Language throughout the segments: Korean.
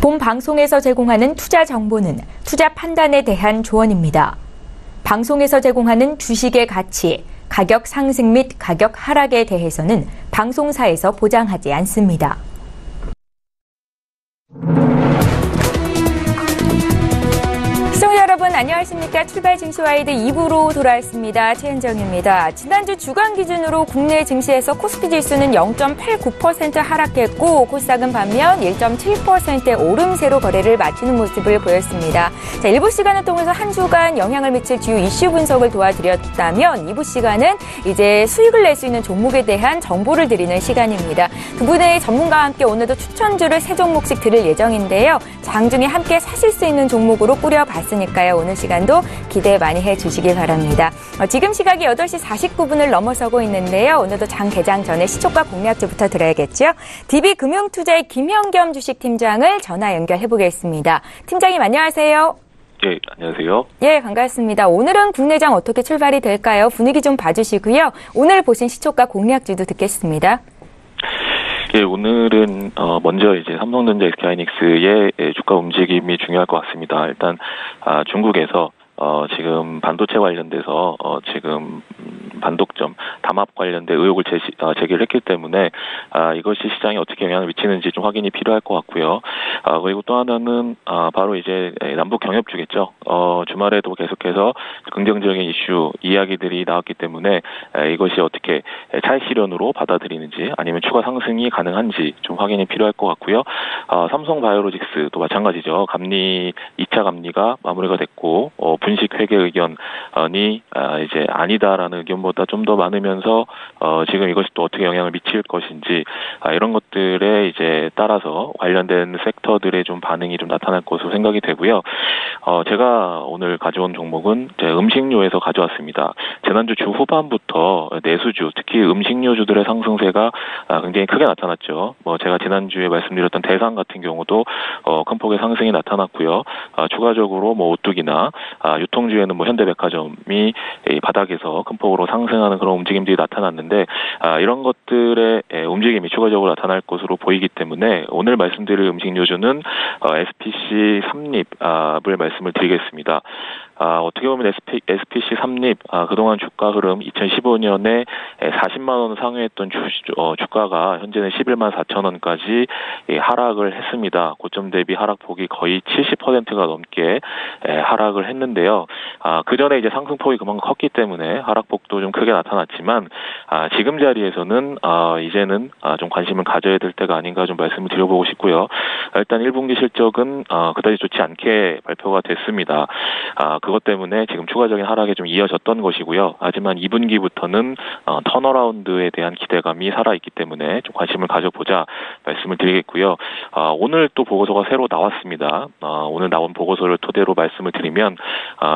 본 방송에서 제공하는 투자 정보는 투자 판단에 대한 조언입니다. 방송에서 제공하는 주식의 가치, 가격 상승 및 가격 하락에 대해서는 방송사에서 보장하지 않습니다. 시청자 여러분 안녕하십니까. 출발 증시와이드 2부로 돌아왔습니다. 최은정입니다. 지난주 주간 기준으로 국내 증시에서 코스피 지수는 0.89% 하락했고 코스닥은 반면 1.7%의 오름세로 거래를 마치는 모습을 보였습니다. 자, 1부 시간을 통해서 한 주간 영향을 미칠 주요 이슈 분석을 도와드렸다면 2부 시간은 이제 수익을 낼 수 있는 종목에 대한 정보를 드리는 시간입니다. 두 분의 전문가와 함께 오늘도 추천주를 3종목씩 드릴 예정인데요. 장중에 함께 사실 수 있는 종목으로 꾸려봤으니까요. 오늘 시간도 기대 많이 해주시길 바랍니다. 지금 시각이 8시 49분을 넘어서고 있는데요. 오늘도 장 개장 전에 시초가 공략주부터 드려야겠죠. DB금융투자의 김현겸 주식팀장을 전화 연결해보겠습니다. 팀장님 안녕하세요. 예, 안녕하세요. 예, 반갑습니다. 오늘은 국내장 어떻게 출발이 될까요? 분위기 좀 봐주시고요. 오늘 보신 시초가 공략주도 듣겠습니다. 예, 오늘은 먼저 이제 삼성전자, SK하이닉스의 주가 움직임이 중요할 것 같습니다. 일단 중국에서 지금 반도체 관련돼서 지금 반독점, 담합 관련된 의혹을 제기를 했기 때문에 이것이 시장에 어떻게 영향을 미치는지 좀 확인이 필요할 것 같고요. 그리고 또 하나는 바로 이제 남북 경협주겠죠. 주말에도 계속해서 긍정적인 이슈, 이야기들이 나왔기 때문에 이것이 어떻게 차익 실현으로 받아들이는지 아니면 추가 상승이 가능한지 좀 확인이 필요할 것 같고요. 삼성바이오로직스도 마찬가지죠. 2차 감리가 마무리가 됐고 분식 회계 의견이 이제 아니다라는 의견보다 좀 더 많으면서 지금 이것이 또 어떻게 영향을 미칠 것인지 이런 것들에 이제 따라서 관련된 섹터들의 좀 반응이 좀 나타날 것으로 생각이 되고요. 제가 오늘 가져온 종목은 음식료에서 가져왔습니다. 지난주 주 후반부터 내수주, 특히 음식료주들의 상승세가 굉장히 크게 나타났죠. 제가 지난주에 말씀드렸던 대상 같은 경우도 큰 폭의 상승이 나타났고요. 추가적으로 오뚜기나 유통주에는 현대백화점이 바닥에서 큰 폭으로 상승하는 그런 움직임들이 나타났는데 이런 것들의 움직임이 추가적으로 나타날 것으로 보이기 때문에 오늘 말씀드릴 음식료주는 SPC 삼립을 말씀을 드리겠습니다. 어떻게 보면 SPC 삼립 그동안 주가 흐름 2015년에 40만 원 상회했던 주가가 현재는 11만 4천 원까지 하락을 했습니다. 고점 대비 하락폭이 거의 70%가 넘게 하락을 했는데요. 그 전에 이제 상승폭이 그만큼 컸기 때문에 하락폭도 좀 크게 나타났지만 지금 자리에서는 이제는 좀 관심을 가져야 될 때가 아닌가 좀 말씀을 드려보고 싶고요. 일단 1분기 실적은 그다지 좋지 않게 발표가 됐습니다. 그것 때문에 지금 추가적인 하락에 좀 이어졌던 것이고요. 하지만 2분기부터는 턴어라운드에 대한 기대감이 살아있기 때문에 좀 관심을 가져보자 말씀을 드리겠고요. 오늘 또 보고서가 새로 나왔습니다. 오늘 나온 보고서를 토대로 말씀을 드리면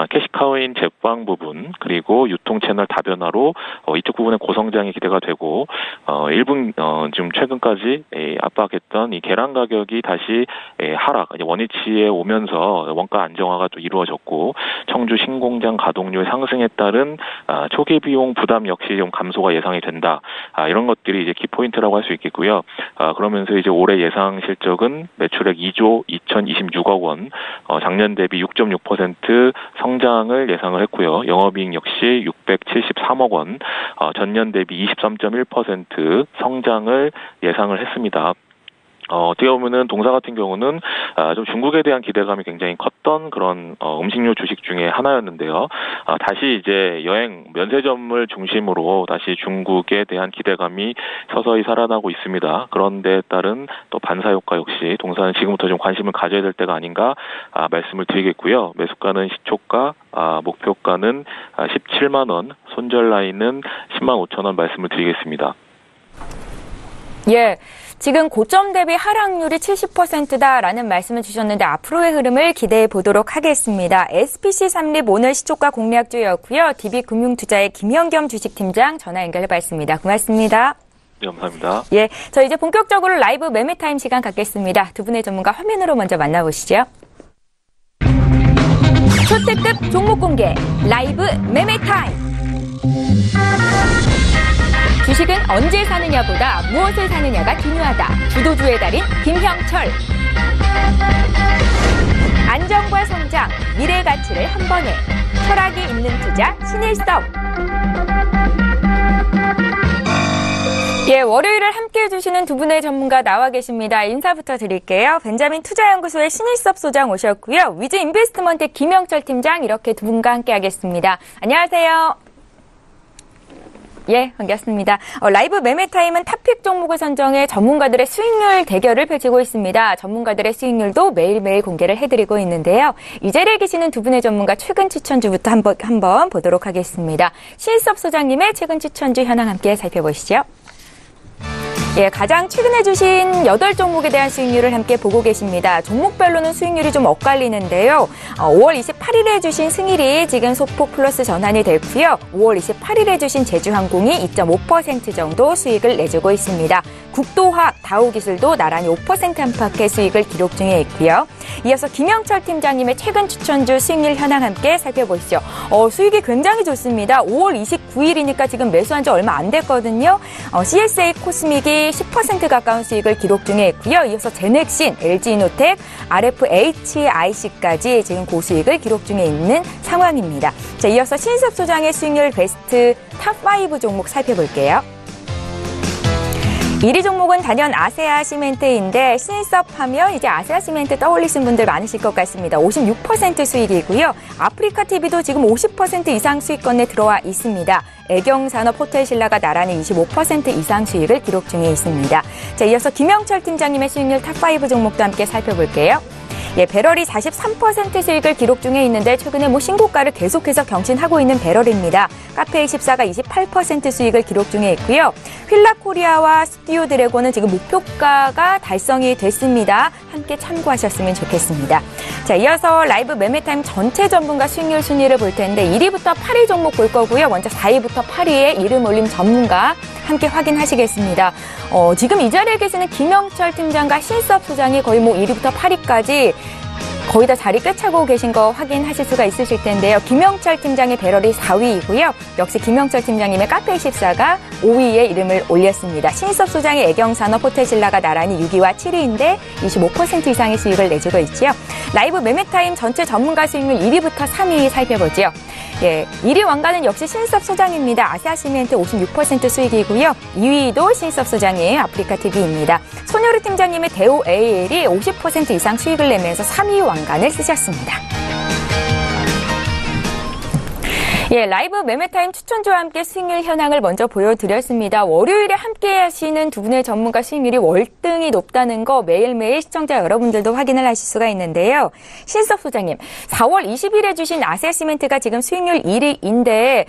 캐시카우인 제빵 부분 그리고 유통 채널 다변화로 이쪽 부분의 고성장이 기대가 되고 1분 지금 최근까지 압박했던 이 계란 가격이 다시 하락 원위치에 오면서 원가 안정화가 또 이루어졌고 청주 신공장 가동률 상승에 따른 초기 비용 부담 역시 좀 감소가 예상이 된다. 이런 것들이 이제 키포인트라고 할 수 있겠고요. 그러면서 이제 올해 예상 실적은 매출액 2조 2026억 원, 작년 대비 6.6% 성장을 예상을 했고요. 영업이익 역시 673억 원, 전년 대비 23.1% 성장을 예상을 했습니다. 어떻게 보면은 동사 같은 경우는 좀 중국에 대한 기대감이 굉장히 컸던 그런 음식료 주식 중에 하나였는데요. 다시 이제 여행 면세점을 중심으로 다시 중국에 대한 기대감이 서서히 살아나고 있습니다. 그런데 따른 또 반사 효과 역시 동사는 지금부터 좀 관심을 가져야 될 때가 아닌가 말씀을 드리겠고요. 매수가는 시초가, 목표가는 17만 원, 손절 라인은 10만 5천 원 말씀을 드리겠습니다. 예. 지금 고점 대비 하락률이 70%다라는 말씀을 주셨는데 앞으로의 흐름을 기대해 보도록 하겠습니다. SPC 삼립 오늘 시초가 공략주였고요. DB금융투자의 김현겸 주식팀장 전화 연결해봤습니다. 고맙습니다. 네, 감사합니다. 예, 저 이제 본격적으로 라이브 매매타임 시간 갖겠습니다. 두 분의 전문가 화면으로 먼저 만나보시죠. 초특급 종목 공개 라이브 매매타임. 주식은 언제 사느냐보다 무엇을 사느냐가 중요하다. 주도주의 달인 김형철. 가치를 한 번에. 철학이 있는 투자 신일섭. 예, 월요일을 함께해 주시는 두 분의 전문가 나와 계십니다. 인사부터 드릴게요. 벤자민 투자연구소의 신일섭 소장 오셨고요. 위즈 인베스트먼트 김영철 팀장 이렇게 두 분과 함께하겠습니다. 안녕하세요. 예, 반갑습니다. 라이브 매매타임은 탑픽 종목을 선정해 전문가들의 수익률 대결을 펼치고 있습니다. 전문가들의 수익률도 매일매일 공개를 해드리고 있는데요. 이 자리에 계시는 두 분의 전문가 최근 추천주부터 한번 보도록 하겠습니다. 신일섭 소장님의 최근 추천주 현황 함께 살펴보시죠. 예, 가장 최근에 주신 8종목에 대한 수익률을 함께 보고 계십니다. 종목별로는 수익률이 좀 엇갈리는데요. 5월 28일에 주신 승일이 지금 소폭 플러스 전환이 됐고요. 5월 28일에 주신 제주항공이 2.5% 정도 수익을 내주고 있습니다. 국도화학, 다우기술도 나란히 5% 안팎의 수익을 기록 중에 있고요. 이어서 김영철 팀장님의 최근 추천주 수익률 현황 함께 살펴보시죠. 수익이 굉장히 좋습니다. 5월 29일이니까 지금 매수한 지 얼마 안 됐거든요. CSA 코스믹이 10% 가까운 수익을 기록 중에 있고요. 이어서 제넥신, LG이노텍, RFHIC까지 지금 고수익을 기록 중에 있는 상황입니다. 자, 이어서 신일섭 소장의 수익률 베스트 탑5 종목 살펴볼게요. 1위 종목은 단연 아세아 시멘트인데 신일섭 하면 이제 아세아 시멘트 떠올리신 분들 많으실 것 같습니다. 56% 수익이고요. 아프리카 TV도 지금 50% 이상 수익권에 들어와 있습니다. 애경산업 호텔신라가 나란히 25% 이상 수익을 기록 중에 있습니다. 자, 이어서 김영철 팀장님의 수익률 탑5 종목도 함께 살펴볼게요. 예, 배럴이 43% 수익을 기록 중에 있는데 최근에 신고가를 계속해서 경신하고 있는 배럴입니다. 카페24가 28% 수익을 기록 중에 있고요. 휠라코리아와 스튜디오 드래곤은 지금 목표가가 달성이 됐습니다. 함께 참고하셨으면 좋겠습니다. 자, 이어서 라이브 매매타임 전체 전문가 수익률 순위를 볼 텐데 1위부터 8위 종목 볼 거고요. 먼저 4위부터 8위의 이름 올림 전문가 함께 확인하시겠습니다. 지금 이 자리에 계시는 김영철 팀장과 신일섭 소장이 거의 1위부터 8위까지 거의 다 자리 꿰차고 계신 거 확인하실 수가 있으실 텐데요. 김영철 팀장의 배럴이 4위이고요. 역시 김영철 팀장님의 카페24가 5위에 이름을 올렸습니다. 신일섭 소장의 애경산업 호텔신라가 나란히 6위와 7위인데 25% 이상의 수익을 내주고 있죠. 라이브 매매타임 전체 전문가 수익률 1위부터 3위 살펴보죠. 예, 1위 왕관은 역시 신일섭 소장입니다. 아시아시멘트 56% 수익이고요. 2위도 신일섭 소장의 아프리카TV입니다. 손효루 팀장님의 대우 AL이 50% 이상 수익을 내면서 3위 왕관을 쓰셨습니다. 예, 라이브 매매타임 추천주와 함께 수익률 현황을 먼저 보여드렸습니다. 월요일에 함께 하시는 두 분의 전문가 수익률이 월등히 높다는 거 매일매일 시청자 여러분들도 확인을 하실 수가 있는데요. 신일섭 소장님, 4월 20일에 주신 아세아시멘트가 지금 수익률 1위인데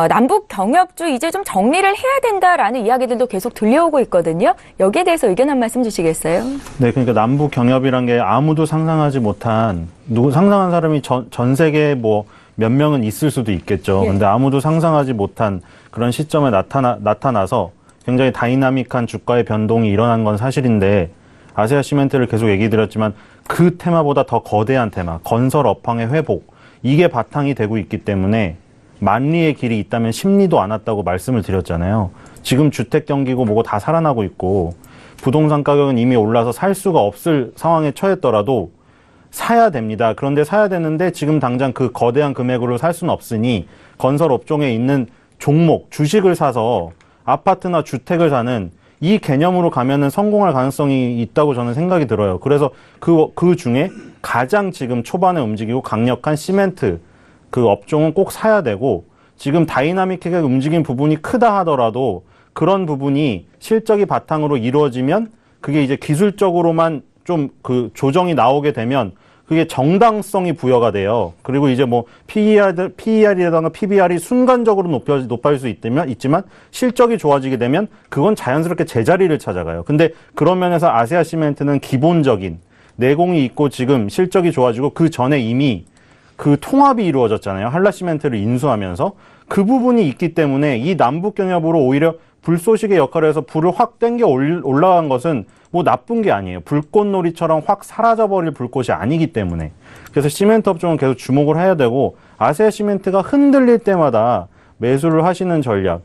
남북 경협주 이제 좀 정리를 해야 된다라는 이야기들도 계속 들려오고 있거든요. 여기에 대해서 의견 한 말씀 주시겠어요? 네, 그러니까 남북 경협이란 게 아무도 상상하지 못한 상상한 사람이 전 세계에 몇 명은 있을 수도 있겠죠. 예. 근데 아무도 상상하지 못한 그런 시점에 나타나서 굉장히 다이나믹한 주가의 변동이 일어난 건 사실인데 아세아 시멘트를 계속 얘기 드렸지만 그 테마보다 더 거대한 테마, 건설 업황의 회복, 이게 바탕이 되고 있기 때문에 만리의 길이 있다면 심리도 않았다고 말씀을 드렸잖아요. 지금 주택 경기고 뭐고 다 살아나고 있고 부동산 가격은 이미 올라서 살 수가 없을 상황에 처했더라도 사야 됩니다. 그런데 사야 되는데 지금 당장 그 거대한 금액으로 살 수는 없으니 건설 업종에 있는 종목, 주식을 사서 아파트나 주택을 사는 이 개념으로 가면은 성공할 가능성이 있다고 저는 생각이 들어요. 그래서 그 중에 가장 지금 초반에 움직이고 강력한 시멘트 그 업종은 꼭 사야 되고 지금 다이나믹하게 움직인 부분이 크다 하더라도 그런 부분이 실적이 바탕으로 이루어지면 그게 이제 기술적으로만 좀 그 조정이 나오게 되면 그게 정당성이 부여가 돼요. 그리고 이제 PER이라든가 PBR이 순간적으로 높아질 수 있지만 실적이 좋아지게 되면 그건 자연스럽게 제자리를 찾아가요. 근데 그런 면에서 아세아 시멘트는 기본적인 내공이 있고 지금 실적이 좋아지고 그 전에 이미 그 통합이 이루어졌잖아요. 한라시멘트를 인수하면서 그 부분이 있기 때문에 이 남북 경협으로 오히려 불쏘시개 역할을 해서 불을 확 땡겨 올라간 것은 나쁜 게 아니에요. 불꽃놀이처럼 확 사라져버릴 불꽃이 아니기 때문에. 그래서 시멘트 업종은 계속 주목을 해야 되고 아세아 시멘트가 흔들릴 때마다 매수를 하시는 전략.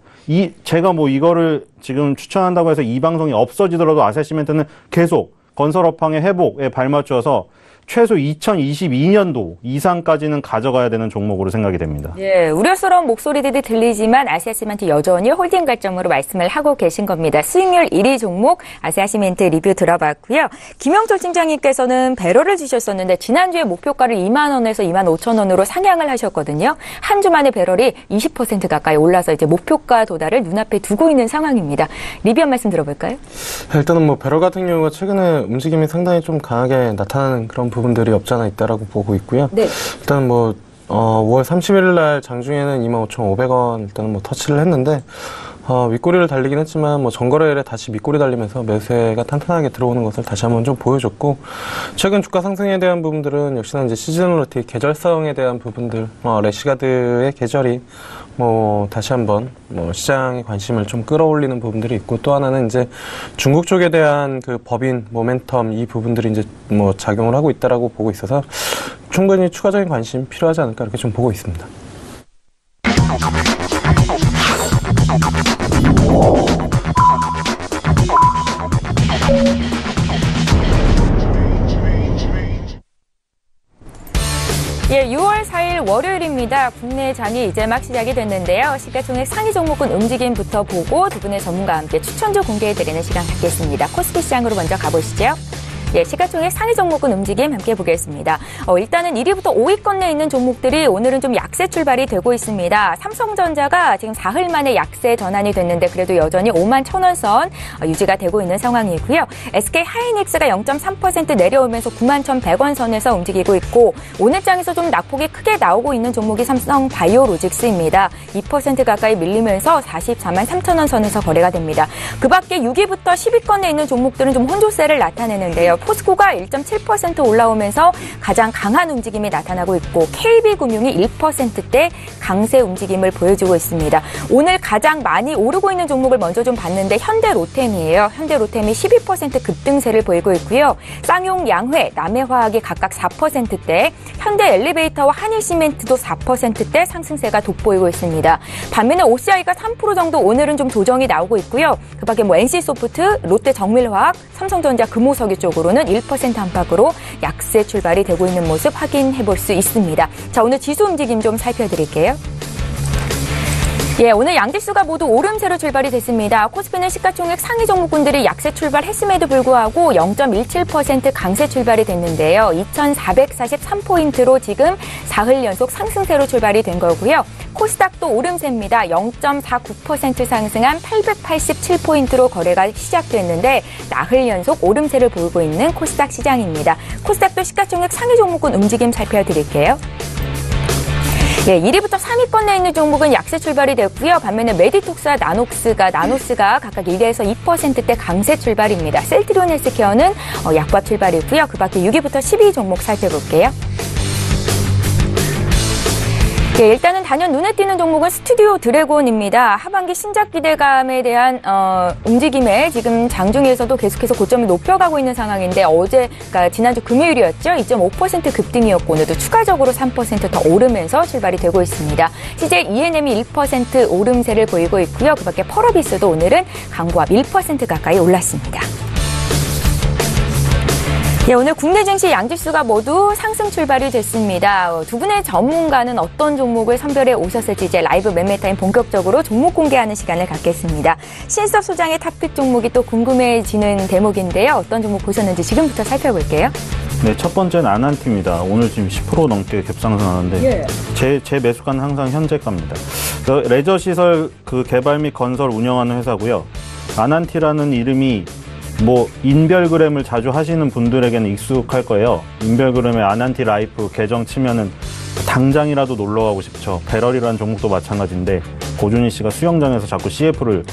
제가 이거를 지금 추천한다고 해서 이 방송이 없어지더라도 아세아 시멘트는 계속 건설 업황의 회복에 발맞춰서 최소 2022년도 이상까지는 가져가야 되는 종목으로 생각이 됩니다. 예, 우려스러운 목소리들이 들리지만 아시아시멘트 여전히 홀딩 관점으로 말씀을 하고 계신 겁니다. 수익률 1위 종목 아시아시멘트 리뷰 들어봤고요. 김영철 팀장님께서는 배럴을 주셨었는데 지난주에 목표가를 2만 원에서 2만 5천 원으로 상향을 하셨거든요. 한 주 만에 배럴이 20% 가까이 올라서 이제 목표가 도달을 눈앞에 두고 있는 상황입니다. 리뷰 한 말씀 들어볼까요? 일단은 뭐 배럴 같은 경우가 최근에 움직임이 상당히 좀 강하게 나타나는 그런 부분들이 없지 않아 있다라고 보고 있고요. 네. 일단 뭐 5월 31일 날 장중에는 25,500원 일단은 뭐 터치를 했는데 윗꼬리를 달리긴 했지만 뭐 전거래일에 다시 밑꼬리 달리면서 매수세가 탄탄하게 들어오는 것을 다시 한번 좀 보여줬고, 최근 주가 상승에 대한 부분들은 역시나 이제 시즈널리티 계절성에 대한 부분들, 래시가드의 계절이 뭐 다시 한번 뭐 시장의 관심을 좀 끌어올리는 부분들이 있고, 또 하나는 이제 중국 쪽에 대한 그 법인 모멘텀 이 부분들이 이제 뭐 작용을 하고 있다라고 보고 있어서 충분히 추가적인 관심 필요하지 않을까 이렇게 좀 보고 있습니다. 예, 6월 4일 월요일입니다. 국내 장이 이제 막 시작이 됐는데요. 시가총액 상위 종목군 움직임부터 보고 두 분의 전문가와 함께 추천주 공개해드리는 시간 갖겠습니다. 코스피 시장으로 먼저 가보시죠. 예, 시가총액 상위 종목군 움직임 함께 보겠습니다. 일단은 1위부터 5위권 내에 있는 종목들이 오늘은 좀 약세 출발이 되고 있습니다. 삼성전자가 지금 사흘 만에 약세 전환이 됐는데 그래도 여전히 5만 1,000원 선 유지가 되고 있는 상황이고요. SK 하이닉스가 0.3% 내려오면서 9만 1,100원 선에서 움직이고 있고, 오늘 장에서 좀 낙폭이 크게 나오고 있는 종목이 삼성 바이오로직스입니다. 2% 가까이 밀리면서 44만 3,000원 선에서 거래가 됩니다. 그 밖에 6위부터 10위권에 있는 종목들은 좀 혼조세를 나타내는데요. 포스코가 1.7% 올라오면서 가장 강한 움직임이 나타나고 있고, KB금융이 1%대 강세 움직임을 보여주고 있습니다. 오늘 가장 많이 오르고 있는 종목을 먼저 좀 봤는데 현대로템이에요. 현대로템이 12% 급등세를 보이고 있고요. 쌍용, 양회, 남해화학이 각각 4%대, 현대엘리베이터와 한일시멘트도 4%대 상승세가 돋보이고 있습니다. 반면에 OCI가 3% 정도 오늘은 좀 조정이 나오고 있고요. 그 밖에 뭐 NC소프트, 롯데정밀화학, 삼성전자, 금호석유 쪽으로는 1% 안팎으로 약세 출발이 되고 있는 모습 확인해 볼 수 있습니다. 자, 오늘 지수 움직임 좀 살펴드릴게요. 예, 오늘 양지수가 모두 오름세로 출발이 됐습니다. 코스피는 시가총액 상위 종목군들이 약세 출발했음에도 불구하고 0.17% 강세 출발이 됐는데요. 2,443포인트로 지금 사흘 연속 상승세로 출발이 된 거고요. 코스닥도 오름세입니다. 0.49% 상승한 887포인트로 거래가 시작됐는데 나흘 연속 오름세를 보이고 있는 코스닥 시장입니다. 코스닥도 시가총액 상위 종목군 움직임 살펴드릴게요. 예, 1위부터 3위권 내에 있는 종목은 약세 출발이 됐고요. 반면에 메디톡스와 나노스가 각각 1에서 2%대 강세 출발입니다. 셀트리온 헬스케어는 약밥 출발이고요. 그 밖에 6위부터 12위 종목 살펴볼게요. 네, 일단은 단연 눈에 띄는 종목은 스튜디오 드래곤입니다. 하반기 신작 기대감에 대한 움직임에 지금 장중에서도 계속해서 고점을 높여가고 있는 상황인데, 그러니까 지난주 금요일이었죠. 2.5% 급등이었고 오늘도 추가적으로 3% 더 오르면서 출발이 되고 있습니다. CJ ENM이 1% 오름세를 보이고 있고요. 그 밖에 펄어비스도 오늘은 강보합 1% 가까이 올랐습니다. 예, 오늘 국내 증시 양지수가 모두 상승 출발이 됐습니다. 두 분의 전문가는 어떤 종목을 선별해 오셨을지 이제 라이브 매매타임 본격적으로 종목 공개하는 시간을 갖겠습니다. 신석 소장의 탑픽 종목이 또 궁금해지는 대목인데요. 어떤 종목 보셨는지 지금부터 살펴볼게요. 네, 첫 번째는 아난티입니다. 오늘 지금 10% 넘게 급상승하는데 제 매수가는 항상 현재가입니다. 레저 시설 그 개발 및 건설 운영하는 회사고요. 아난티라는 이름이 뭐 인별그램을 자주 하시는 분들에게는 익숙할 거예요. 인별그램에 아난티 라이프 계정 치면은 당장이라도 놀러 가고 싶죠. 배럴이라는 종목도 마찬가지인데 고준희 씨가 수영장에서 자꾸 CF를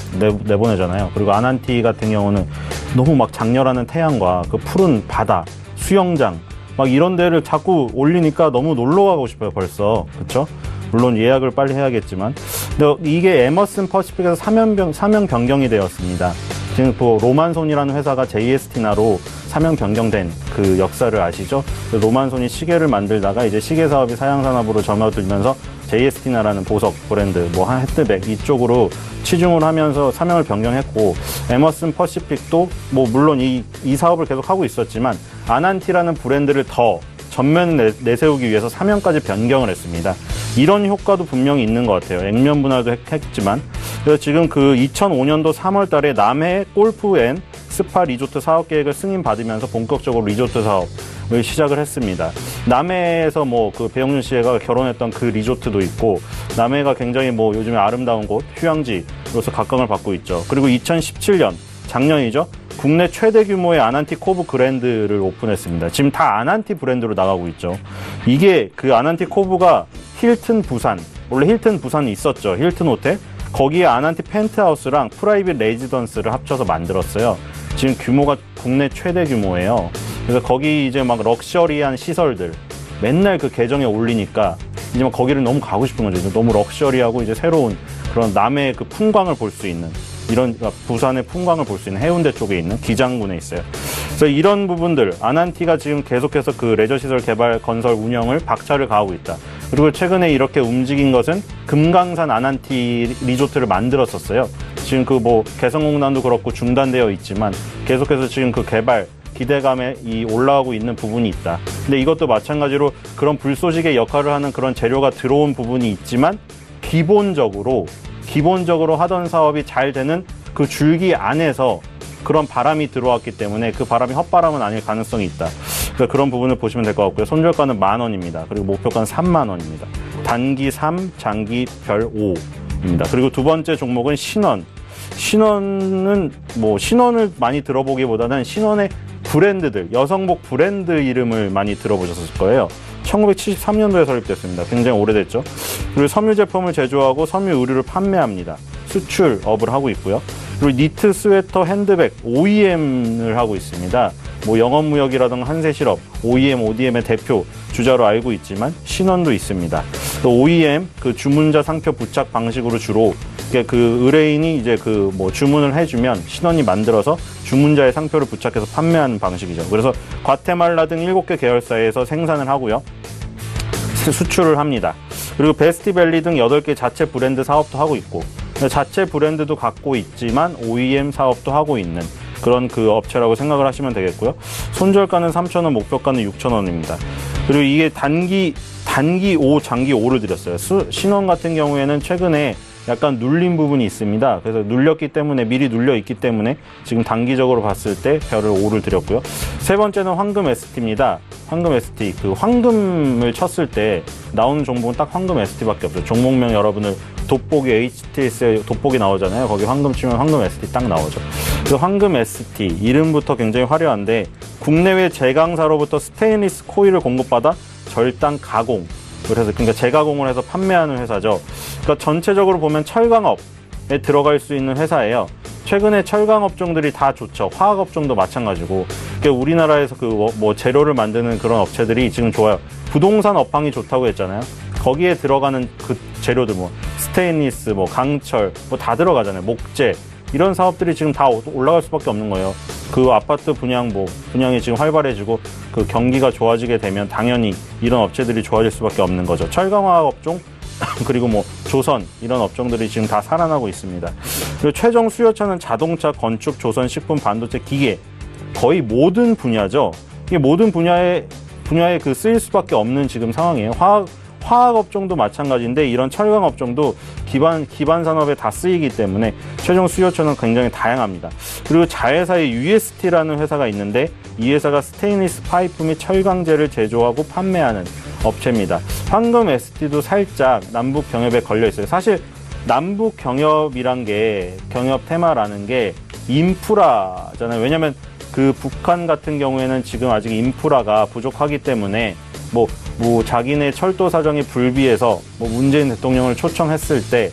내보내잖아요. 그리고 아난티 같은 경우는 너무 막 장렬하는 태양과 그 푸른 바다, 수영장 막 이런 데를 자꾸 올리니까 너무 놀러 가고 싶어요. 벌써. 그렇죠? 물론 예약을 빨리 해야겠지만, 근데 이게 에머슨 퍼시픽에서 사명 변경이 되었습니다. 지금 그 로만손이라는 회사가 JST나로 사명 변경된 그 역사를 아시죠? 로만손이 시계를 만들다가 이제 시계 사업이 사양산업으로 접어들면서 JST나라는 보석 브랜드, 뭐 헤드백 이쪽으로 치중을 하면서 사명을 변경했고, 에머슨 퍼시픽도 뭐 물론 이 사업을 계속 하고 있었지만 아난티라는 브랜드를 더 전면 내세우기 위해서 사명까지 변경을 했습니다. 이런 효과도 분명히 있는 것 같아요. 액면 분할도 했지만. 그래서 지금 그 2005년도 3월 달에 남해 골프 앤 스파 리조트 사업 계획을 승인받으면서 본격적으로 리조트 사업을 시작을 했습니다. 남해에서 뭐 그 배영준 씨가 결혼했던 그 리조트도 있고, 남해가 굉장히 뭐 요즘에 아름다운 곳, 휴양지로서 각광을 받고 있죠. 그리고 2017년, 작년이죠. 국내 최대 규모의 아난티 코브 그랜드를 오픈했습니다. 지금 다 아난티 브랜드로 나가고 있죠. 이게 그 아난티 코브가 힐튼 부산, 원래 힐튼 부산이 있었죠. 힐튼 호텔. 거기에 아난티 펜트하우스랑 프라이빗 레지던스를 합쳐서 만들었어요. 지금 규모가 국내 최대 규모예요. 그래서 거기 이제 막 럭셔리한 시설들 맨날 그 계정에 올리니까 이제 막 거기를 너무 가고 싶은 거죠. 너무 럭셔리하고 이제 새로운 그런 남해의 그 풍광을 볼 수 있는, 이런 부산의 풍광을 볼 수 있는 해운대 쪽에 있는 기장군에 있어요. 그래서 이런 부분들, 아난티가 지금 계속해서 그 레저시설 개발, 건설, 운영을 박차를 가하고 있다. 그리고 최근에 이렇게 움직인 것은 금강산 아난티 리조트를 만들었었어요. 지금 그 뭐 개성공단도 그렇고 중단되어 있지만 계속해서 지금 그 개발 기대감에 올라가고 있는 부분이 있다. 근데 이것도 마찬가지로 그런 불쏘시개 역할을 하는 그런 재료가 들어온 부분이 있지만 기본적으로 하던 사업이 잘 되는 그 줄기 안에서 그런 바람이 들어왔기 때문에 그 바람이 헛바람은 아닐 가능성이 있다. 그러니까 그런 부분을 보시면 될 것 같고요. 손절가는 10,000원입니다. 그리고 목표가는 30,000원입니다. 단기 3, 장기 별 5입니다. 그리고 두 번째 종목은 신원. 신원은 뭐 신원을 많이 들어보기보다는 신원의 브랜드들, 여성복 브랜드 이름을 많이 들어보셨을 거예요. 1973년도에 설립됐습니다. 굉장히 오래됐죠. 그리고 섬유 제품을 제조하고 섬유 의류를 판매합니다. 수출업을 하고 있고요. 그리고 니트, 스웨터, 핸드백, OEM을 하고 있습니다. 뭐 영업무역이라든가 한세실업, OEM, ODM의 대표 주자로 알고 있지만 신원도 있습니다. 또 OEM, 그 주문자 상표 부착 방식으로 주로 그 의뢰인이 이제 그 뭐 주문을 해주면 신원이 만들어서 주문자의 상표를 부착해서 판매하는 방식이죠. 그래서 과테말라 등 7개 계열사에서 생산을 하고요. 수출을 합니다. 그리고 베스티밸리 등 8개 자체 브랜드 사업도 하고 있고, 자체 브랜드도 갖고 있지만 OEM 사업도 하고 있는 그런 그 업체라고 생각을 하시면 되겠고요. 손절가는 3,000원, 목표가는 6,000원입니다. 그리고 이게 단기 5, 장기 5를 드렸어요. 신원 같은 경우에는 최근에 약간 눌린 부분이 있습니다. 그래서 눌렸기 때문에, 미리 눌려 있기 때문에 지금 단기적으로 봤을 때 별을 5를 드렸고요. 세 번째는 황금 ST입니다. 황금 ST. 그 황금을 쳤을 때 나오는 종목은 딱 황금 ST밖에 없어요. 종목명 여러분을 돋보기 HTS에 돋보기 나오잖아요. 거기 황금 치면 황금 ST 딱 나오죠. 그 황금 ST 이름부터 굉장히 화려한데, 국내외 제강사로부터 스테인리스 코일을 공급받아 절단 가공, 그러니까 재가공을 해서 판매하는 회사죠. 그러니까 전체적으로 보면 철강업에 들어갈 수 있는 회사예요. 최근에 철강 업종들이 다 좋죠. 화학 업종도 마찬가지고. 그러니까 우리나라에서 그 뭐 재료를 만드는 그런 업체들이 지금 좋아요. 부동산 업황이 좋다고 했잖아요. 거기에 들어가는 그 재료들, 뭐 스테인리스, 뭐 강철, 뭐 다 들어가잖아요. 목재, 이런 사업들이 지금 다 올라갈 수밖에 없는 거예요. 그 아파트 분양이 지금 활발해지고 그 경기가 좋아지게 되면 당연히 이런 업체들이 좋아질 수밖에 없는 거죠. 철강화학 업종 그리고 뭐 조선, 이런 업종들이 지금 다 살아나고 있습니다. 그리고 최종 수요처는 자동차, 건축, 조선, 식품, 반도체, 기계, 거의 모든 분야죠. 이게 모든 분야에 그 쓰일 수밖에 없는 지금 상황이에요. 화학 업종도 마찬가지인데 이런 철강 업종도 기반 산업에 다 쓰이기 때문에 최종 수요처는 굉장히 다양합니다. 그리고 자회사의 UST라는 회사가 있는데, 이 회사가 스테인리스 파이프 및 철강재를 제조하고 판매하는 업체입니다. 황금 ST도 살짝 남북 경협에 걸려 있어요. 사실 남북 경협이란 게, 경협 테마라는 게 인프라잖아요. 왜냐하면 그 북한 같은 경우에는 지금 아직 인프라가 부족하기 때문에 뭐 자기네 철도 사정이 불비해서 뭐 문재인 대통령을 초청했을 때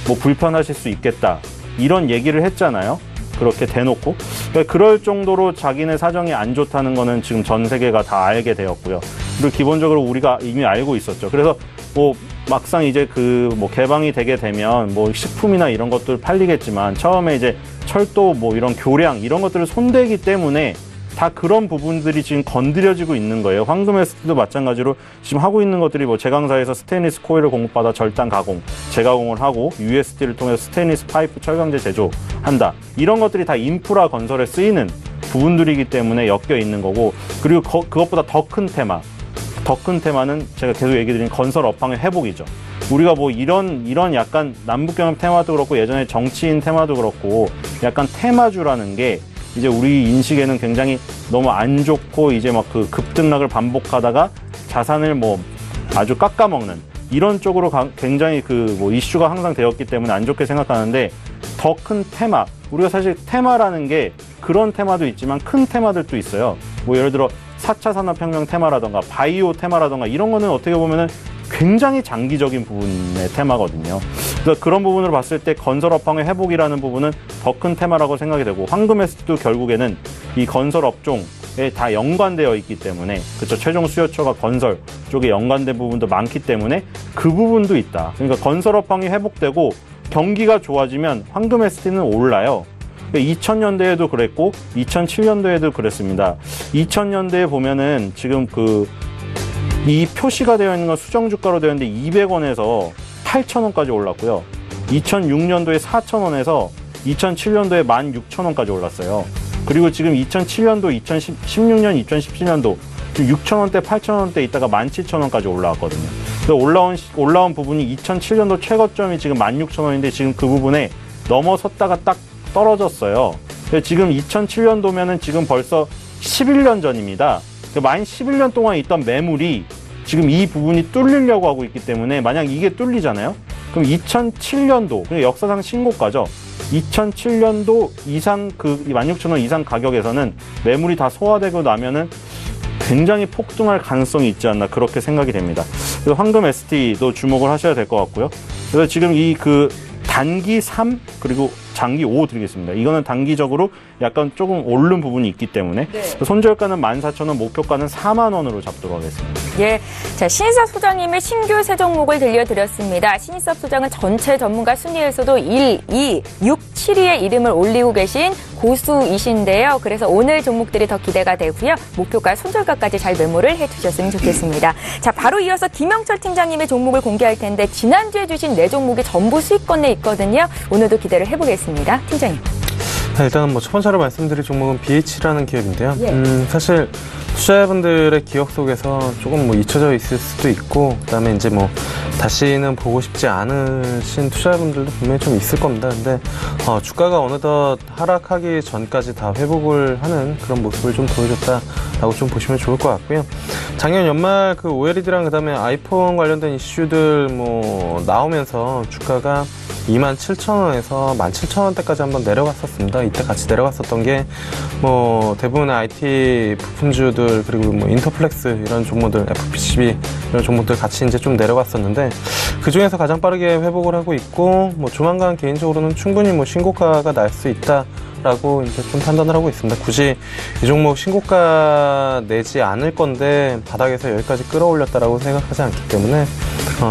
뭐 불편하실 수 있겠다, 이런 얘기를 했잖아요. 그렇게 대놓고. 그러니까 그럴 정도로 자기네 사정이 안 좋다는 거는 지금 전 세계가 다 알게 되었고요. 그리고 기본적으로 우리가 이미 알고 있었죠. 그래서 뭐 막상 이제 그 뭐 개방이 되게 되면 뭐 식품이나 이런 것들 팔리겠지만, 처음에 이제 철도 뭐 이런 교량 이런 것들을 손대기 때문에 다 그런 부분들이 지금 건드려지고 있는 거예요. 황금 ST도 마찬가지로 지금 하고 있는 것들이 뭐 제강사에서 스테인리스 코일을 공급받아 절단 가공, 재가공을 하고 UST를 통해서 스테인리스 파이프 철강재 제조한다. 이런 것들이 다 인프라 건설에 쓰이는 부분들이기 때문에 엮여 있는 거고, 그리고 그것보다 더 큰 테마는 제가 계속 얘기 드린 건설 업황의 회복이죠. 우리가 뭐 이런 약간 남북경협 테마도 그렇고 예전에 정치인 테마도 그렇고 약간 테마주라는 게 이제 우리 인식에는 굉장히 너무 안 좋고 이제 막 그 급등락을 반복하다가 자산을 뭐 아주 깎아먹는 이런 쪽으로 굉장히 그 뭐 이슈가 항상 되었기 때문에 안 좋게 생각하는데, 더 큰 테마, 우리가 사실 테마라는 게 그런 테마도 있지만 큰 테마들도 있어요. 뭐 예를 들어 4차 산업혁명 테마라던가 바이오 테마라던가 이런 거는 어떻게 보면은 굉장히 장기적인 부분의 테마거든요. 그래서 그런 부분으로 봤을 때 건설 업황의 회복이라는 부분은 더 큰 테마라고 생각이 되고, 황금 ST도 결국에는 이 건설 업종에 다 연관되어 있기 때문에, 그렇죠. 최종 수요처가 건설 쪽에 연관된 부분도 많기 때문에 그 부분도 있다. 그러니까 건설 업황이 회복되고 경기가 좋아지면 황금 ST는 올라요. 2000년대에도 그랬고 2007년도에도 그랬습니다. 2000년대에 보면은 지금 이 표시가 되어 있는 건 수정주가로 되어 있는데 200원에서 8,000원까지 올랐고요. 2006년도에 4,000원에서 2007년도에 16,000원까지 올랐어요. 그리고 지금 2007년도, 2016년, 2017년도 6,000원대, 8,000원대 있다가 17,000원까지 올라왔거든요. 올라온 부분이 2007년도 최고점이 지금 16,000원인데 지금 그 부분에 넘어섰다가 딱 떨어졌어요. 지금 2007년도면은 지금 벌써 11년 전입니다. 만 11년 동안 있던 매물이 지금 이 부분이 뚫리려고 하고 있기 때문에, 만약 이게 뚫리잖아요? 그럼 2007년도, 역사상 신고가죠. 2007년도 이상 16,000원 이상 가격에서는 매물이 다 소화되고 나면은 굉장히 폭등할 가능성이 있지 않나, 그렇게 생각이 됩니다. 그래서 황금 ST도 주목을 하셔야 될 것 같고요. 그래서 지금 단기 3 그리고 장기 5 드리겠습니다. 이거는 단기적으로 약간 조금 오른 부분이 있기 때문에 손절가는 14,000원, 목표가는 4만 원으로 잡도록 하겠습니다. 예, 자, 신인섭 소장님의 신규 세 종목을 들려드렸습니다. 신인섭 소장은 전체 전문가 순위에서도 1, 2, 6, 7위의 이름을 올리고 계신 고수이신데요. 그래서 오늘 종목들이 더 기대가 되고요. 목표가, 손절가까지 잘 메모를 해두셨으면 좋겠습니다. 자, 바로 이어서 김영철 팀장님의 종목을 공개할 텐데, 지난주에 주신 4종목이 전부 수익권 내에 있거든요. 오늘도 기대를 해보겠습니다. 팀장님. 일단은 첫 번째로 말씀드릴 종목은 BH라는 기업인데요. 사실 투자자분들의 기억 속에서 조금 잊혀져 있을 수도 있고, 그다음에 이제 다시는 보고 싶지 않으신 투자자분들도 분명히 좀 있을 겁니다. 근데 주가가 어느덧 하락하기 전까지 다 회복을 하는 그런 모습을 좀 보여줬다라고 좀 보시면 좋을 것 같고요. 작년 연말 OLED랑 그다음에 아이폰 관련된 이슈들 나오면서 주가가 27,000원에서 17,000원대까지 한번 내려갔었습니다. 이때 같이 내려갔었던 게 대부분의 IT 부품주들, 그리고 인터플렉스 이런 종목들, FPCB 이런 종목들 같이 이제 좀 내려갔었는데, 그 중에서 가장 빠르게 회복을 하고 있고, 조만간 개인적으로는 충분히 신고가가 날 수 있다라고 이제 좀 판단을 하고 있습니다. 굳이 이 종목 신고가 내지 않을 건데 바닥에서 여기까지 끌어올렸다라고 생각하지 않기 때문에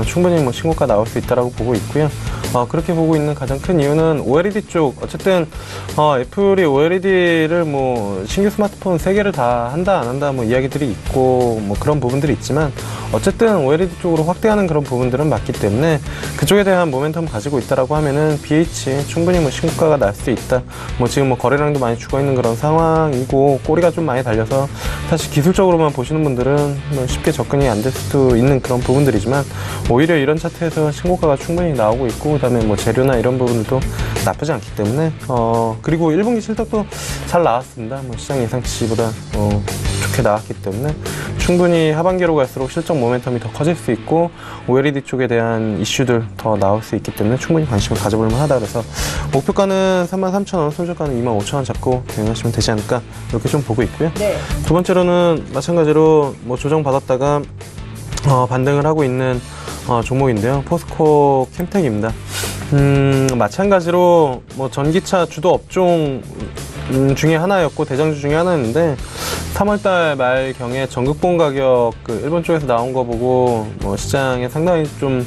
충분히 신고가 나올 수 있다라고 보고 있고요. 그렇게 보고 있는 가장 큰 이유는 OLED 쪽, 어쨌든 애플이 OLED를 신규 스마트폰 3개를 다 한다 안 한다 이야기들이 있고 그런 부분들이 있지만, 어쨌든 OLED 쪽으로 확대하는 그런 부분들은 맞기 때문에 그쪽에 대한 모멘텀을 가지고 있다라고 하면은 BH 충분히 신고가가 날 수 있다. 지금 거래량도 많이 죽어 있는 그런 상황이고, 꼬리가 좀 많이 달려서 사실 기술적으로만 보시는 분들은 쉽게 접근이 안 될 수도 있는 그런 부분들이지만, 오히려 이런 차트에서 신고가가 충분히 나오고 있고, 그다음에 재료나 이런 부분들도 나쁘지 않기 때문에, 그리고 1분기 실적도 잘 나왔습니다. 시장 예상치보다 좋게 나왔기 때문에 충분히 하반기로 갈수록 실적 모멘텀이 더 커질 수 있고, OLED 쪽에 대한 이슈들 더 나올 수 있기 때문에 충분히 관심을 가져볼 만하다. 그래서 목표가는 33,000원, 손절가는 25,000원 잡고 대응하시면 되지 않을까, 이렇게 좀 보고 있고요. 두 번째로는 마찬가지로 조정 받았다가 반등을 하고 있는 종목인데요. 포스코 캠텍입니다. 마찬가지로 전기차 주도 업종 중에 하나였고, 대장주 중에 하나였는데, 3월달 말경에 전극본 가격 일본 쪽에서 나온 거 보고 시장에 상당히 좀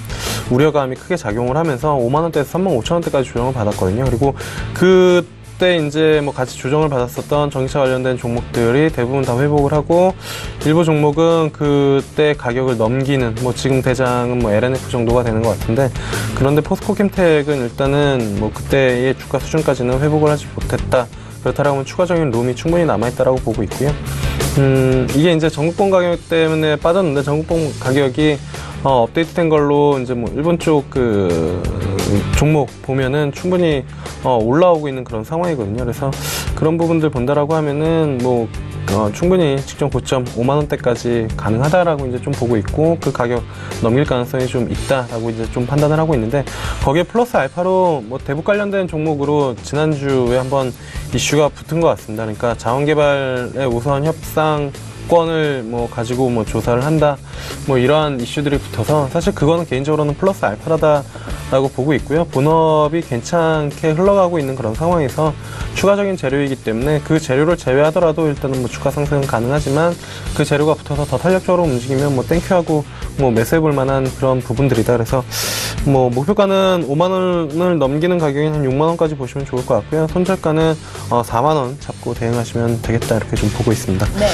우려감이 크게 작용을 하면서 5만원대에서 35,000원대까지 조정을 받았거든요. 그리고 그때 이제 같이 조정을 받았었던 전기차 관련된 종목들이 대부분 다 회복을 하고, 일부 종목은 그때 가격을 넘기는, 지금 대장은 LNF 정도가 되는 것 같은데, 그런데 포스코 캠텍은 일단은 그때의 주가 수준까지는 회복을 하지 못했다 그렇다라고 하면 추가적인 룸이 충분히 남아있다라고 보고 있고요. 이게 이제 전국본 가격 때문에 빠졌는데 전국본 가격이 업데이트된 걸로 이제 뭐 일본 쪽 그 종목 보면은 충분히 올라오고 있는 그런 상황이거든요. 그래서 그런 부분들 본다라고 하면은 뭐 충분히 직전 고점 5만 원대까지 가능하다라고 이제 좀 보고 있고 그 가격 넘길 가능성이 좀 있다라고 이제 좀 판단을 하고 있는데 거기에 플러스 알파로 뭐 대북 관련된 종목으로 지난주에 한번 이슈가 붙은 것 같습니다. 그러니까 자원개발의 우선 협상권을 뭐 가지고 뭐 조사를 한다 뭐 이러한 이슈들이 붙어서 사실 그거는 개인적으로는 플러스 알파다라고 보고 있고요. 본업이 괜찮게 흘러가고 있는 그런 상황에서 추가적인 재료이기 때문에 그 재료를 제외하더라도 일단은 뭐 주가 상승은 가능하지만 그 재료가 붙어서 더 탄력적으로 움직이면 뭐 땡큐하고 뭐 매수해볼 만한 그런 부분들이다. 그래서 뭐 목표가는 5만 원을 넘기는 가격인 한 6만 원까지 보시면 좋을 것 같고요. 손절가는 4만 원 잡고 대응하시면 되겠다 이렇게 좀 보고 있습니다. 네.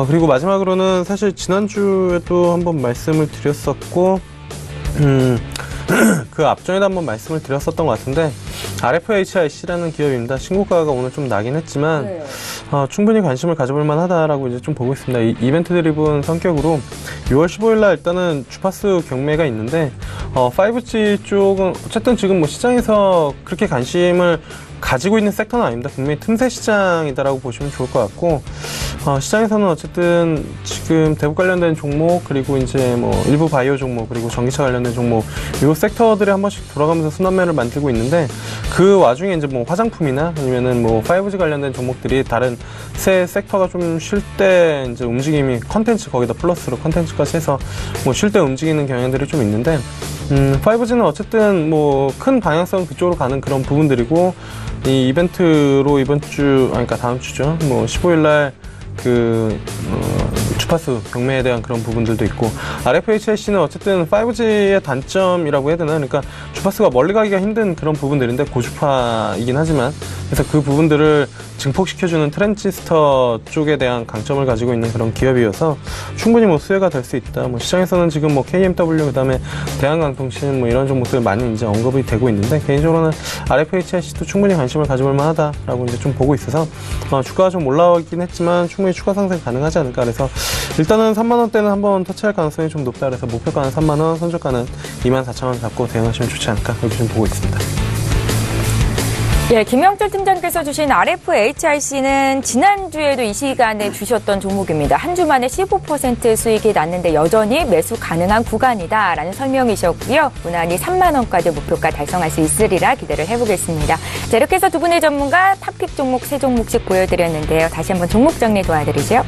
그리고 마지막으로는 사실 지난주에도 한번 말씀을 드렸었고 그 앞전에도 한번 말씀을 드렸었던 것 같은데 RFHIC라는 기업입니다. 신고가가 오늘 좀 나긴 했지만 네. 충분히 관심을 가져볼 만하다라고 이제 좀 보고 있습니다. 이벤트 드리븐 성격으로 6월 15일 날 일단은 주파수 경매가 있는데 5G 쪽은 어쨌든 지금 뭐 시장에서 그렇게 관심을 가지고 있는 섹터는 아닙니다. 분명히 틈새 시장이다라고 보시면 좋을 것 같고 시장에서는 어쨌든 지금 대북 관련된 종목 그리고 이제 뭐 일부 바이오 종목 그리고 전기차 관련된 종목 이 섹터들이 한 번씩 돌아가면서 순환매를 만들고 있는데 그 와중에 이제 뭐 화장품이나 아니면은 뭐 5G 관련된 종목들이 다른 새 섹터가 좀 쉴 때 이제 움직임이 컨텐츠 거기다 플러스로 컨텐츠까지 해서 뭐 쉴 때 움직이는 경향들이 좀 있는데 5G는 어쨌든 뭐 큰 방향성 그쪽으로 가는 그런 부분들이고 이 이벤트로 이번 주, 그러니까 다음 주죠. 뭐 15일날 주파수 경매에 대한 그런 부분들도 있고 RFHIC는 어쨌든 5G의 단점이라고 해야 되나? 그러니까 주파수가 멀리 가기가 힘든 그런 부분들인데 고주파이긴 하지만 그래서 그 부분들을 증폭시켜주는 트랜지스터 쪽에 대한 강점을 가지고 있는 그런 기업이어서 충분히 뭐 수혜가 될 수 있다. 뭐 시장에서는 지금 뭐 KMW 그다음에 대한강통신 뭐 이런 종목들 많이 이제 언급이 되고 있는데 개인적으로는 RFHIC도 충분히 관심을 가져볼 만하다라고 이제 좀 보고 있어서 주가가 좀 올라오긴 했지만 충분히 추가 상승 가능하지 않을까. 그래서 일단은 3만 원대는 한번 터치할 가능성이 좀 높다. 그래서 목표가는 3만 원, 손절가는 24,000원 잡고 대응하시면 좋지 않을까 이렇게 좀 보고 있습니다. 예, 김영철 팀장께서 주신 RFHIC는 지난주에도 이 시간에 주셨던 종목입니다. 한 주 만에 15% 수익이 났는데 여전히 매수 가능한 구간이다라는 설명이셨고요. 무난히 3만 원까지 목표가 달성할 수 있으리라 기대를 해보겠습니다. 자, 이렇게 해서 두 분의 전문가 탑픽 종목 세 종목씩 보여드렸는데요. 다시 한번 종목 정리 도와드리죠.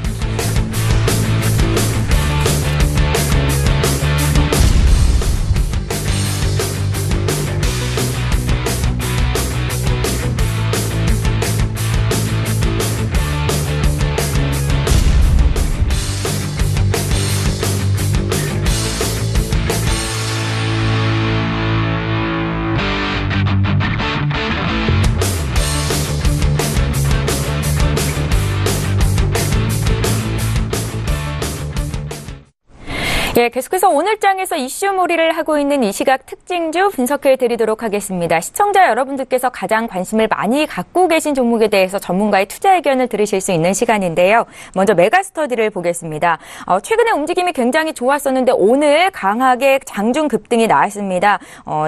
예, 계속해서 오늘 장에서 이슈몰이를 하고 있는 이 시각 특징주 분석해 드리도록 하겠습니다. 시청자 여러분들께서 가장 관심을 많이 갖고 계신 종목에 대해서 전문가의 투자 의견을 들으실 수 있는 시간인데요. 먼저 메가스터디를 보겠습니다. 최근에 움직임이 굉장히 좋았었는데 오늘 강하게 장중 급등이 나왔습니다.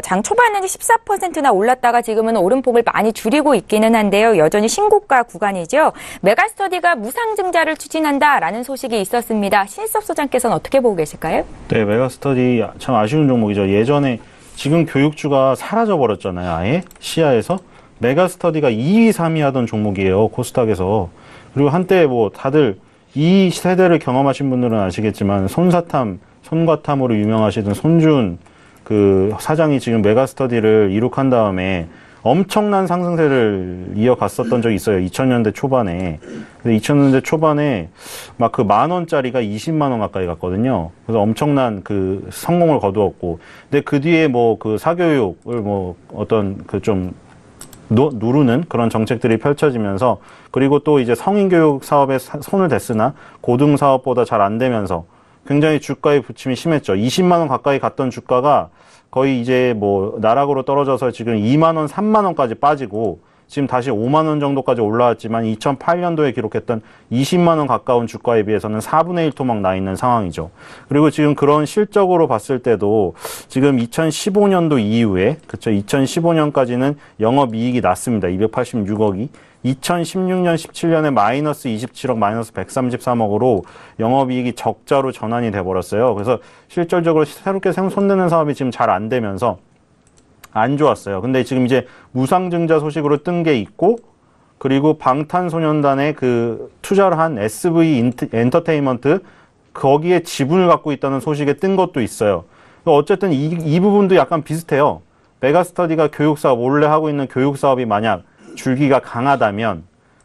장 초반에는 14%나 올랐다가 지금은 오름폭을 많이 줄이고 있기는 한데요. 여전히 신고가 구간이죠. 메가스터디가 무상증자를 추진한다라는 소식이 있었습니다. 신일섭 소장께서는 어떻게 보고 계실까요? 네, 메가스터디 참 아쉬운 종목이죠. 예전에 지금 교육주가 사라져버렸잖아요. 아예 시야에서. 메가스터디가 2위, 3위 하던 종목이에요. 코스닥에서. 그리고 한때 뭐 다들 이 세대를 경험하신 분들은 아시겠지만 손과탐으로 유명하시던 손준 그 사장이 지금 메가스터디를 이룩한 다음에 엄청난 상승세를 이어갔었던 적이 있어요. 2000년대 초반에. 근데 2000년대 초반에 막 그 10,000원짜리가 20만 원 가까이 갔거든요. 그래서 엄청난 그 성공을 거두었고. 근데 그 뒤에 뭐 그 사교육을 뭐 어떤 그 좀 누르는 그런 정책들이 펼쳐지면서 그리고 또 이제 성인교육 사업에 손을 댔으나 고등 사업보다 잘 안 되면서 굉장히 주가의 부침이 심했죠. 20만 원 가까이 갔던 주가가 거의 이제 뭐 나락으로 떨어져서 지금 2만 원, 3만 원까지 빠지고 지금 다시 5만 원 정도까지 올라왔지만 2008년도에 기록했던 20만 원 가까운 주가에 비해서는 4분의 1 토막 나 있는 상황이죠. 그리고 지금 그런 실적으로 봤을 때도 지금 2015년도 이후에, 그쵸, 2015년까지는 영업이익이 났습니다. 286억이. 2016년, 17년에 마이너스 27억, 마이너스 133억으로 영업이익이 적자로 전환이 돼버렸어요. 그래서 실질적으로 새롭게 손대는 사업이 지금 잘 안 되면서 안 좋았어요. 근데 지금 이제 무상증자 소식으로 뜬 게 있고, 그리고 방탄소년단에 그 투자를 한 SV 엔터테인먼트, 거기에 지분을 갖고 있다는 소식에 뜬 것도 있어요. 어쨌든 이 부분도 약간 비슷해요. 메가스터디가 교육사업, 원래 하고 있는 교육사업이 만약 줄기가 강하다면,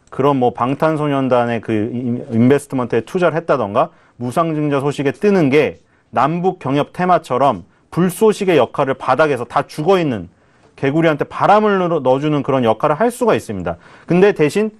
그런 뭐 방탄소년단의 그 인베스트먼트에 투자를 했다던가, 무상증자 소식에 뜨는 게 남북 경협 테마처럼 불쏘시개 역할을 바닥에서 다 죽어있는 개구리한테 바람을 넣어주는 그런 역할을 할 수가 있습니다. 근데 대신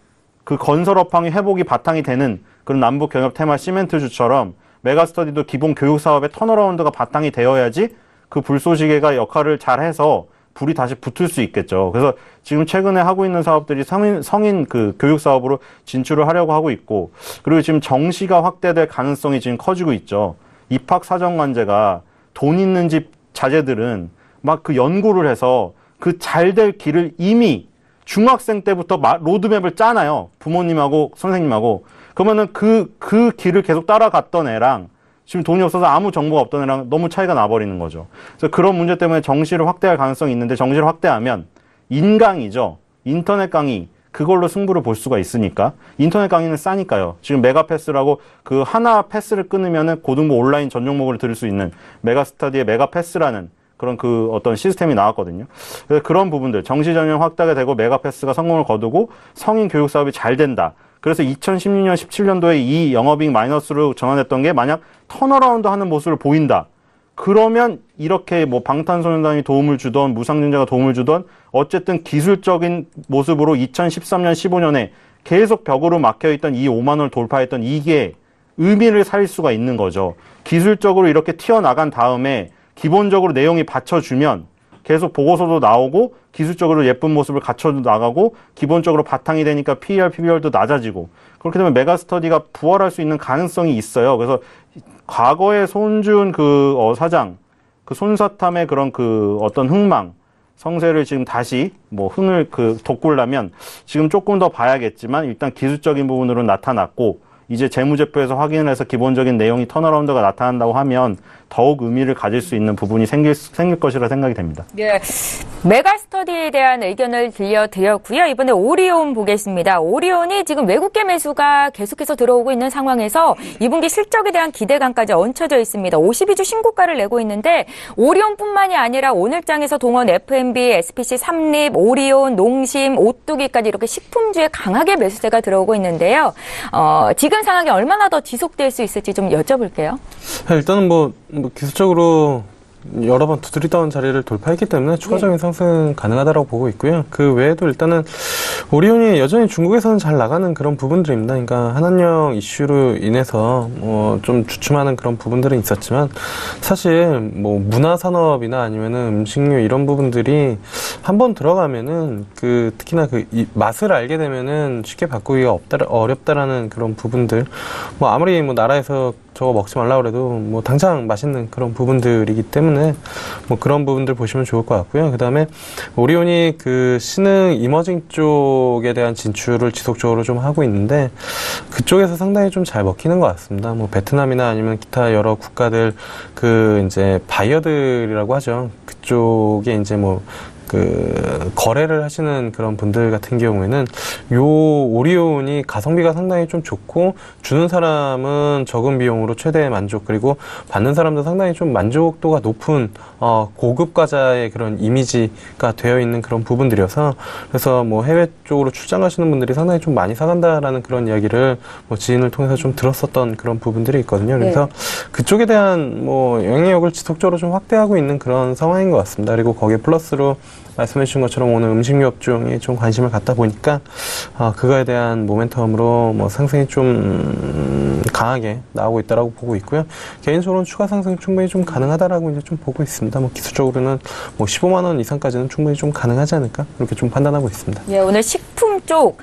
그 건설 업황이 회복이 바탕이 되는 그런 남북 경협 테마 시멘트주처럼 메가스터디도 기본 교육 사업의 턴어라운드가 바탕이 되어야지 그 불쏘시개가 역할을 잘 해서 불이 다시 붙을 수 있겠죠. 그래서 지금 최근에 하고 있는 사업들이 성인 그 교육 사업으로 진출을 하려고 하고 있고, 그리고 지금 정시가 확대될 가능성이 지금 커지고 있죠. 입학 사정관제가 돈 있는 집 자제들은 막 그 연구를 해서 그 잘 될 길을 이미 중학생 때부터 로드맵을 짜놔요. 부모님하고 선생님하고. 그러면은 그 길을 계속 따라갔던 애랑 지금 돈이 없어서 아무 정보가 없던 애랑 너무 차이가 나버리는 거죠. 그래서 그런 문제 때문에 정시를 확대할 가능성이 있는데, 정시를 확대하면 인강이죠. 인터넷 강의, 그걸로 승부를 볼 수가 있으니까. 인터넷 강의는 싸니까요. 지금 메가패스라고 그 하나 패스를 끊으면은 고등부 온라인 전 종목을 들을 수 있는 메가스터디의 메가패스라는 그런 그 어떤 시스템이 나왔거든요. 그래서 그런 부분들, 정시 전형 확대가 되고 메가패스가 성공을 거두고 성인 교육 사업이 잘 된다. 그래서 2016년, 17년도에 이 영업이익 마이너스로 전환했던 게 만약 턴어라운드 하는 모습을 보인다. 그러면 이렇게 뭐 방탄소년단이 도움을 주던, 무상증자가 도움을 주던, 어쨌든 기술적인 모습으로 2013년, 15년에 계속 벽으로 막혀있던 이 5만 원을 돌파했던 이게 의미를 살릴 수가 있는 거죠. 기술적으로 이렇게 튀어나간 다음에 기본적으로 내용이 받쳐주면 계속 보고서도 나오고 기술적으로 예쁜 모습을 갖춰 나가고 기본적으로 바탕이 되니까 PER, PBR도 낮아지고, 그렇게 되면 메가스터디가 부활할 수 있는 가능성이 있어요. 그래서 과거에 손준 그 사장, 그 손사탐의 그런 그 어떤 흥망, 성세를 지금 다시 뭐 흥을 그 돋굴려면 지금 조금 더 봐야겠지만, 일단 기술적인 부분으로 나타났고, 이제 재무제표에서 확인을 해서 기본적인 내용이 턴어라운드가 나타난다고 하면 더욱 의미를 가질 수 있는 부분이 생길 것이라 생각이 됩니다. 네, 메가스터디에 대한 의견을 들려드렸고요. 이번에 오리온 보겠습니다. 오리온이 지금 외국계 매수가 계속해서 들어오고 있는 상황에서 2분기 실적에 대한 기대감까지 얹혀져 있습니다. 52주 신고가를 내고 있는데, 오리온뿐만이 아니라 오늘장에서 동원 F&B, SPC, 삼립, 오리온, 농심, 오뚜기까지 이렇게 식품주에 강하게 매수세가 들어오고 있는데요. 지금 상황이 얼마나 더 지속될 수 있을지 좀 여쭤볼게요. 일단은 뭐 기술적으로 여러 번 두드리던 자리를 돌파했기 때문에 추가적인 상승 가능하다고 보고 있고요. 그 외에도 일단은 오리온이 여전히 중국에서는 잘 나가는 그런 부분들입니다. 그러니까 한한령 이슈로 인해서 좀 주춤하는 그런 부분들은 있었지만, 사실 뭐 문화산업이나 아니면은 음식료 이런 부분들이 한번 들어가면은 그 특히나 그 맛을 알게 되면은 쉽게 바꾸기가 어렵다라는 그런 부분들, 뭐 아무리 뭐 나라에서 저거 먹지 말라 그래도 뭐 당장 맛있는 그런 부분들이기 때문에 뭐 그런 부분들 보시면 좋을 것 같고요. 그 다음에 오리온이 그 신흥 이머징 쪽에 대한 진출을 지속적으로 좀 하고 있는데, 그쪽에서 상당히 좀 잘 먹히는 것 같습니다. 뭐 베트남이나 아니면 기타 여러 국가들 그 이제 바이어들이라고 하죠. 그쪽에 이제 뭐 그 거래를 하시는 그런 분들 같은 경우에는 요 오리온이 가성비가 상당히 좀 좋고, 주는 사람은 적은 비용으로 최대의 만족, 그리고 받는 사람도 상당히 좀 만족도가 높은 고급 과자의 그런 이미지가 되어 있는 그런 부분들이어서, 그래서 뭐 해외 쪽으로 출장 가시는 분들이 상당히 좀 많이 사간다라는 그런 이야기를 뭐 지인을 통해서 좀 들었었던 그런 부분들이 있거든요. 그래서 그쪽에 대한 뭐 영향력을 지속적으로 좀 확대하고 있는 그런 상황인 것 같습니다. 그리고 거기에 플러스로 말씀해 주신 것처럼 오늘 음식료 업종에 좀 관심을 갖다 보니까 그거에 대한 모멘텀으로 뭐 상승이 좀 강하게 나오고 있다라고 보고 있고요. 개인적으로는 추가 상승이 충분히 좀 가능하다라고 이제 좀 보고 있습니다. 뭐 기술적으로는 뭐 15만 원 이상까지는 충분히 좀 가능하지 않을까 이렇게 좀 판단하고 있습니다. 예, 오늘 식품 쪽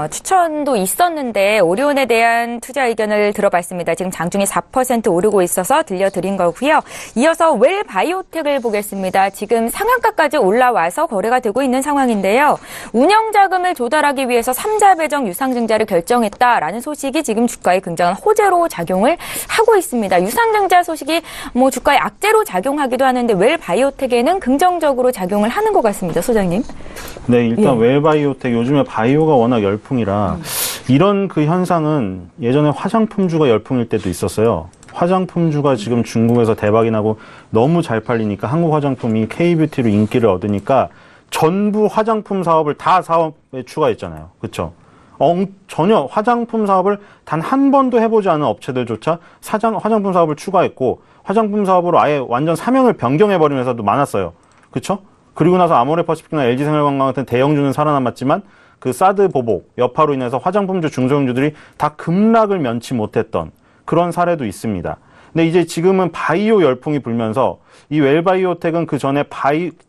추천도 있었는데 오리온에 대한 투자 의견을 들어봤습니다. 지금 장중에 4% 오르고 있어서 들려드린 거고요. 이어서 웰바이오텍을 보겠습니다. 지금 상한가까지 올라와서 거래가 되고 있는 상황인데요. 운영자금을 조달하기 위해서 3자 배정 유상증자를 결정했다라는 소식이 지금 주가에 굉장한 호재로 작용을 하고 있습니다. 유상증자 소식이 뭐 주가에 악재로 작용하기도 하는데 웰바이오텍에는 긍정적으로 작용을 하는 것 같습니다. 소장님. 네, 일단 웰바이오텍 요즘에 바이오가 워낙 열풍이라 이런 그 현상은 예전에 화장품주가 열풍일 때도 있었어요. 화장품주가 지금 중국에서 대박이 나고 너무 잘 팔리니까 한국 화장품이 K뷰티로 인기를 얻으니까 전부 화장품 사업을 다 사업에 추가했잖아요. 그렇죠? 전혀 화장품 사업을 단 한 번도 해보지 않은 업체들조차 화장품 사업을 추가했고 화장품 사업으로 아예 완전 사명을 변경해버린 회사도 많았어요. 그렇죠? 그리고 나서 아모레퍼시픽이나 LG생활건강 같은 대형주는 살아남았지만 그 사드 보복, 여파로 인해서 화장품주, 중소형주들이 다 급락을 면치 못했던 그런 사례도 있습니다. 근데 이제 지금은 바이오 열풍이 불면서 이 웰바이오텍은 그 전에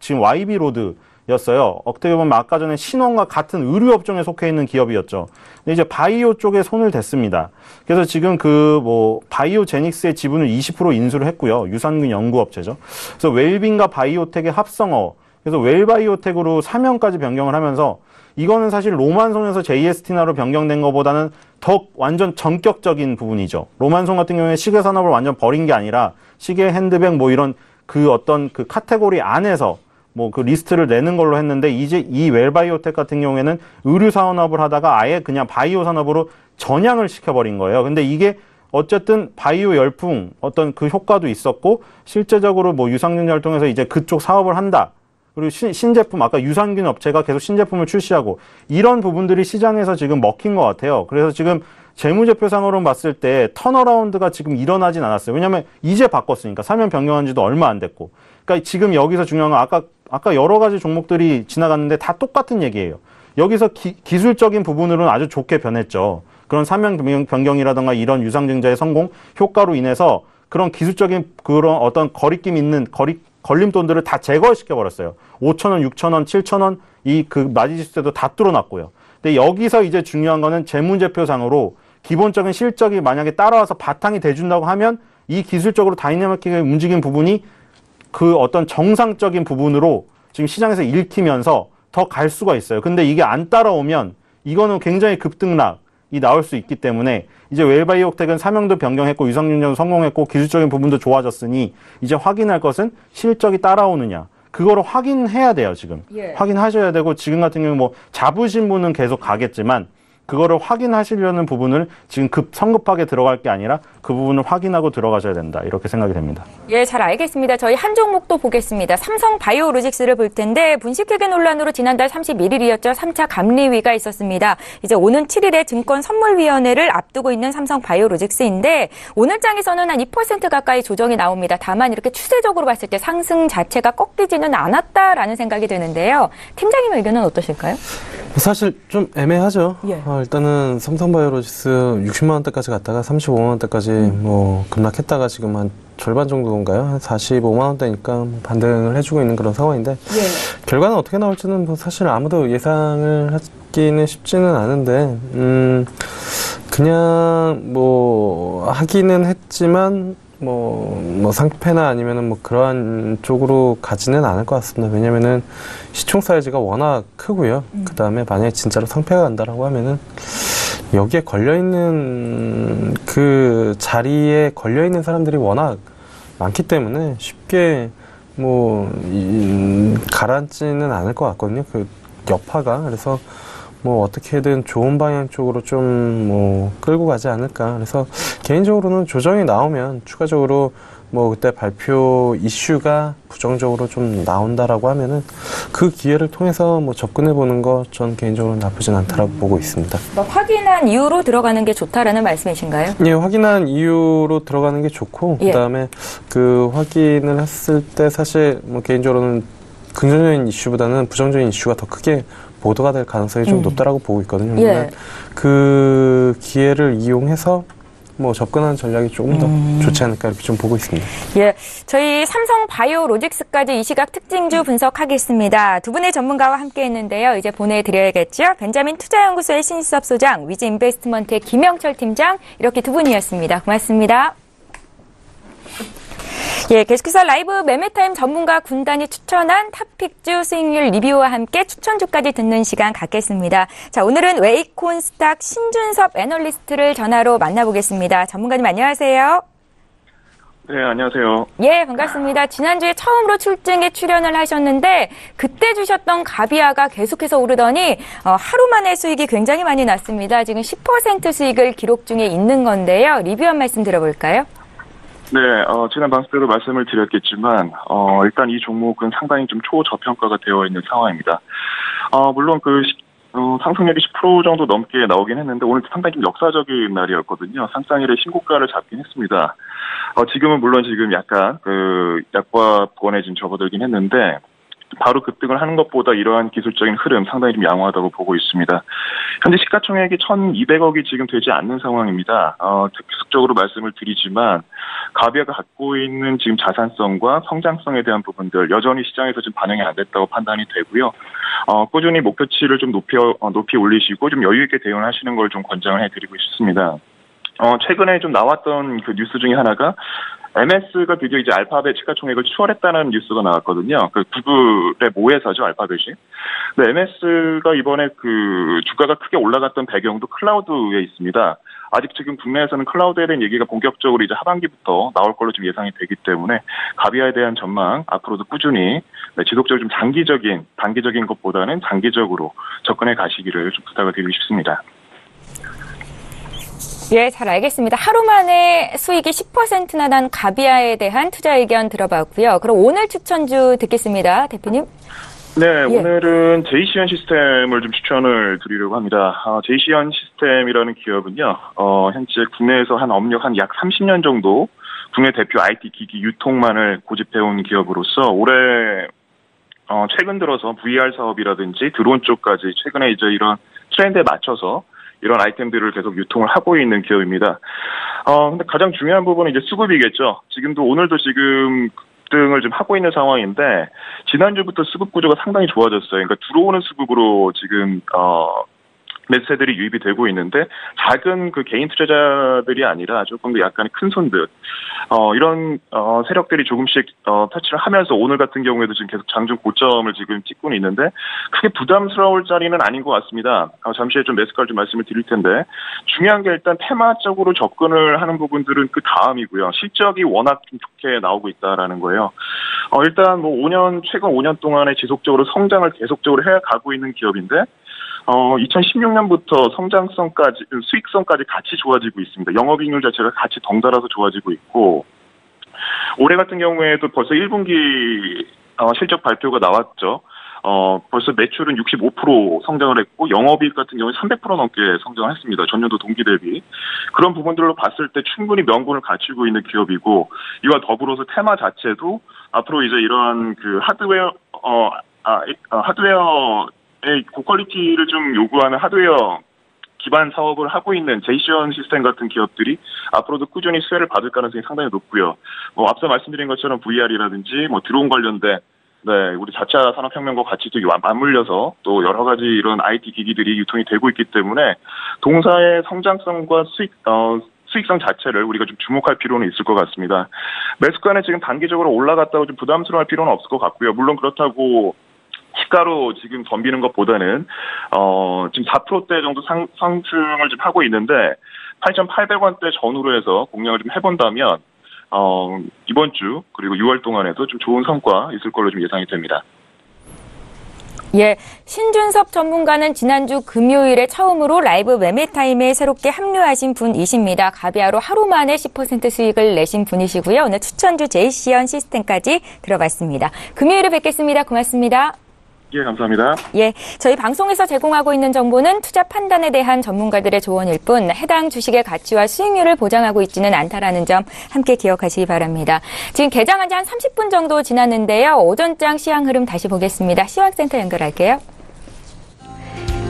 지금 YB로드였어요. 어떻게 보면 아까 전에 신원과 같은 의류업종에 속해 있는 기업이었죠. 근데 이제 바이오 쪽에 손을 댔습니다. 그래서 지금 바이오제닉스의 지분을 20% 인수를 했고요. 유산균 연구업체죠. 그래서 웰빙과 바이오텍의 합성어, 그래서 웰바이오텍으로 사명까지 변경을 하면서 이거는 사실 로만송에서 JST나로 변경된 것보다는 더 완전 전격적인 부분이죠. 로만송 같은 경우에 시계 산업을 완전 버린 게 아니라 시계, 핸드백 뭐 이런 그 어떤 그 카테고리 안에서 뭐 그 리스트를 내는 걸로 했는데 이제 이 웰바이오텍 같은 경우에는 의류 산업을 하다가 아예 그냥 바이오 산업으로 전향을 시켜버린 거예요. 근데 이게 어쨌든 바이오 열풍 어떤 그 효과도 있었고 실제적으로 뭐 유상증자를 통해서 이제 그쪽 사업을 한다. 그리고 신제품, 아까 유산균 업체가 계속 신제품을 출시하고 이런 부분들이 시장에서 지금 먹힌 것 같아요. 그래서 지금 재무제표상으로 봤을 때 턴어라운드가 지금 일어나진 않았어요. 왜냐하면 이제 바꿨으니까 사면 변경한 지도 얼마 안 됐고. 그러니까 지금 여기서 중요한 건 아까 여러 가지 종목들이 지나갔는데 다 똑같은 얘기예요. 여기서 기술적인 부분으로는 아주 좋게 변했죠. 그런 사면 변경이라든가 이런 유상증자의 성공 효과로 인해서 그런 기술적인 그런 어떤 거리낌 있는 걸림돌들을 다 제거시켜버렸어요. 5,000원, 6,000원, 7,000원 그 마디지수 때도 다 뚫어놨고요. 근데 여기서 이제 중요한 거는 재무제표상으로 기본적인 실적이 만약에 따라와서 바탕이 돼준다고 하면 이 기술적으로 다이내믹하게 움직인 부분이 그 어떤 정상적인 부분으로 지금 시장에서 읽히면서 더 갈 수가 있어요. 근데 이게 안 따라오면 이거는 굉장히 급등락이 나올 수 있기 때문에 이제 웰바이오텍은 사명도 변경했고 유상증자도 성공했고 기술적인 부분도 좋아졌으니 이제 확인할 것은 실적이 따라오느냐. 그거를 확인해야 돼요, 지금. 예. 확인하셔야 되고 지금 같은 경우 뭐 잡으신 분은 계속 가겠지만 그거를 확인하시려는 부분을 지금 성급하게 들어갈 게 아니라 그 부분을 확인하고 들어가셔야 된다. 이렇게 생각이 됩니다. 예, 잘 알겠습니다. 저희 한 종목도 보겠습니다. 삼성바이오로직스를 볼 텐데 분식회계 논란으로 지난달 31일이었죠. 3차 감리위가 있었습니다. 이제 오는 7일에 증권선물위원회를 앞두고 있는 삼성바이오로직스인데 오늘 장에서는 한 2% 가까이 조정이 나옵니다. 다만 이렇게 추세적으로 봤을 때 상승 자체가 꺾이지는 않았다라는 생각이 드는데요. 팀장님 의견은 어떠실까요? 사실 좀 애매하죠. 예. 일단은 삼성바이오로직스 60만 원대까지 갔다가 35만 원대까지 뭐 급락했다가 지금 한 절반 정도인가요? 한 45만 원대니까 반등을 해주고 있는 그런 상황인데 예. 결과는 어떻게 나올지는 뭐 사실 아무도 예상을 하기는 쉽지는 않은데 그냥 뭐 하기는 했지만 뭐 상패나 아니면은 뭐 그러한 쪽으로 가지는 않을 것 같습니다. 왜냐면은 시총 사이즈가 워낙 크고요. 그 다음에 만약에 진짜로 상패가 간다라고 하면은 여기에 걸려있는 그 자리에 걸려있는 사람들이 워낙 많기 때문에 쉽게 뭐 가라앉지는 않을 것 같거든요. 그 여파가. 그래서 뭐 어떻게든 좋은 방향 쪽으로 좀 뭐 끌고 가지 않을까. 그래서 개인적으로는 조정이 나오면 추가적으로 뭐 그때 발표 이슈가 부정적으로 좀 나온다라고 하면은 그 기회를 통해서 뭐 접근해 보는 거 전 개인적으로 나쁘진 않다라고 보고 있습니다. 확인한 이유로 들어가는 게 좋다라는 말씀이신가요? 예, 확인한 이유로 들어가는 게 좋고 예. 그다음에 그 확인을 했을 때 사실 뭐 개인적으로는 긍정적인 이슈보다는 부정적인 이슈가 더 크게 보도가 될 가능성이 좀 높다라고 보고 있거든요. 예. 그 기회를 이용해서 뭐 접근하는 전략이 조금 더 좋지 않을까 이렇게 좀 보고 있습니다. 예, 저희 삼성 바이오로직스까지 이 시각 특징주 분석하겠습니다. 두 분의 전문가와 함께했는데요. 이제 보내드려야겠죠. 벤자민 투자연구소의 신수섭 소장, 위즈 인베스트먼트의 김영철 팀장, 이렇게 두 분이었습니다. 고맙습니다. 예, 계속해서 라이브 매매타임 전문가 군단이 추천한 탑픽주 수익률 리뷰와 함께 추천주까지 듣는 시간 갖겠습니다. 자, 오늘은 웨이콘스탁 신준섭 애널리스트를 전화로 만나보겠습니다. 전문가님 안녕하세요. 네, 안녕하세요. 예, 반갑습니다. 지난주에 처음으로 출증에 출연을 하셨는데 그때 주셨던 가비아가 계속해서 오르더니 하루 만에 수익이 굉장히 많이 났습니다. 지금 10% 수익을 기록 중에 있는 건데요. 리뷰 한 말씀 들어볼까요? 네, 지난 방송 때도 말씀을 드렸겠지만, 일단 이 종목은 상당히 좀 초저평가가 되어 있는 상황입니다. 물론 상승률이 10% 정도 넘게 나오긴 했는데, 오늘 상당히 좀 역사적인 날이었거든요. 상장일에 신고가를 잡긴 했습니다. 지금은 물론 지금 약간 약과권에 지금 접어들긴 했는데, 바로 급등을 하는 것보다 이러한 기술적인 흐름 상당히 좀 양호하다고 보고 있습니다. 현재 시가총액이 1,200억이 지금 되지 않는 상황입니다. 계속적으로 말씀을 드리지만 가비아가 갖고 있는 지금 자산성과 성장성에 대한 부분들 여전히 시장에서 지금 반영이 안 됐다고 판단이 되고요. 꾸준히 목표치를 좀 높이 올리시고 좀 여유 있게 대응하시는 걸 좀 권장을 해드리고 싶습니다. 최근에 좀 나왔던 그 뉴스 중에 하나가 MS가 드디어 이제 알파벳 시가총액을 추월했다는 뉴스가 나왔거든요. 구글의 모회사죠, 알파벳이. 근데 MS가 이번에 주가가 크게 올라갔던 배경도 클라우드에 있습니다. 아직 지금 국내에서는 클라우드에 대한 얘기가 본격적으로 이제 하반기부터 나올 걸로 좀 예상이 되기 때문에 가비아에 대한 전망 앞으로도 꾸준히 지속적으로 좀 단기적인 것보다는 장기적으로 접근해 가시기를 좀 부탁을 드리고 싶습니다. 예, 잘 알겠습니다. 하루 만에 수익이 10%나 난 가비아에 대한 투자 의견 들어봤고요. 그럼 오늘 추천주 듣겠습니다. 대표님. 네, 예. 오늘은 JC현 시스템을 좀 추천을 드리려고 합니다. JC현 시스템이라는 기업은요, 현재 국내에서 업력 약 30년 정도 국내 대표 IT 기기 유통만을 고집해온 기업으로서 올해 최근 들어서 VR 사업이라든지 드론 쪽까지 최근에 이제 이런 트렌드에 맞춰서 이런 아이템들을 계속 유통을 하고 있는 기업입니다. 근데 가장 중요한 부분은 이제 수급이겠죠. 오늘도 지금 급등을 좀 하고 있는 상황인데, 지난주부터 수급 구조가 상당히 좋아졌어요. 그러니까 들어오는 수급으로 지금, 매수세들이 유입이 되고 있는데, 작은 개인 투자자들이 아니라 조금 더 약간의 큰 손들, 이런, 세력들이 조금씩, 터치를 하면서 오늘 같은 경우에도 지금 계속 장중 고점을 지금 찍고는 있는데, 크게 부담스러울 자리는 아닌 것 같습니다. 잠시 후에 좀 매수가를 좀 말씀을 드릴 텐데, 중요한 게 일단 테마적으로 접근을 하는 부분들은 그 다음이고요. 실적이 워낙 좀 좋게 나오고 있다라는 거예요. 일단 최근 5년 동안에 지속적으로 성장을 계속적으로 해가고 있는 기업인데, 2016년부터 성장성까지, 수익성까지 같이 좋아지고 있습니다. 영업이익률 자체가 같이 덩달아서 좋아지고 있고, 올해 같은 경우에도 벌써 1분기 실적 발표가 나왔죠. 벌써 매출은 65% 성장을 했고, 영업이익 같은 경우에 300% 넘게 성장을 했습니다. 전년도 동기 대비. 그런 부분들로 봤을 때 충분히 명분을 갖추고 있는 기업이고, 이와 더불어서 테마 자체도 앞으로 이제 이러한 하드웨어 고퀄리티를 좀 요구하는 하드웨어 기반 사업을 하고 있는 JC현 시스템 같은 기업들이 앞으로도 꾸준히 수혜를 받을 가능성이 상당히 높고요. 앞서 말씀드린 것처럼 VR이라든지 드론 관련된 우리 자차 산업혁명과 같이 또 맞물려서 또 여러 가지 이런 IT 기기들이 유통이 되고 있기 때문에 동사의 성장성과 수익성 자체를 우리가 좀 주목할 필요는 있을 것 같습니다. 매수가는 지금 단기적으로 올라갔다고 좀 부담스러워할 필요는 없을 것 같고요. 물론 그렇다고 시가로 지금 덤비는 것보다는 지금 4%대 정도 상승을 좀 하고 있는데 8,800원대 전후로 해서 공략을 좀 해본다면 이번 주 그리고 6월 동안에도 좀 좋은 성과 있을 걸로 좀 예상이 됩니다. 예, 신준섭 전문가는 지난주 금요일에 처음으로 라이브 매매타임에 새롭게 합류하신 분이십니다. 가비아로 하루 만에 10% 수익을 내신 분이시고요. 오늘 추천주 JC현 시스템까지 들어봤습니다. 금요일에 뵙겠습니다. 고맙습니다. 예, 감사합니다. 예, 저희 방송에서 제공하고 있는 정보는 투자 판단에 대한 전문가들의 조언일 뿐 해당 주식의 가치와 수익률을 보장하고 있지는 않다라는 점 함께 기억하시기 바랍니다. 지금 개장한 지 한 30분 정도 지났는데요. 오전장 시황 흐름 다시 보겠습니다. 시황센터 연결할게요.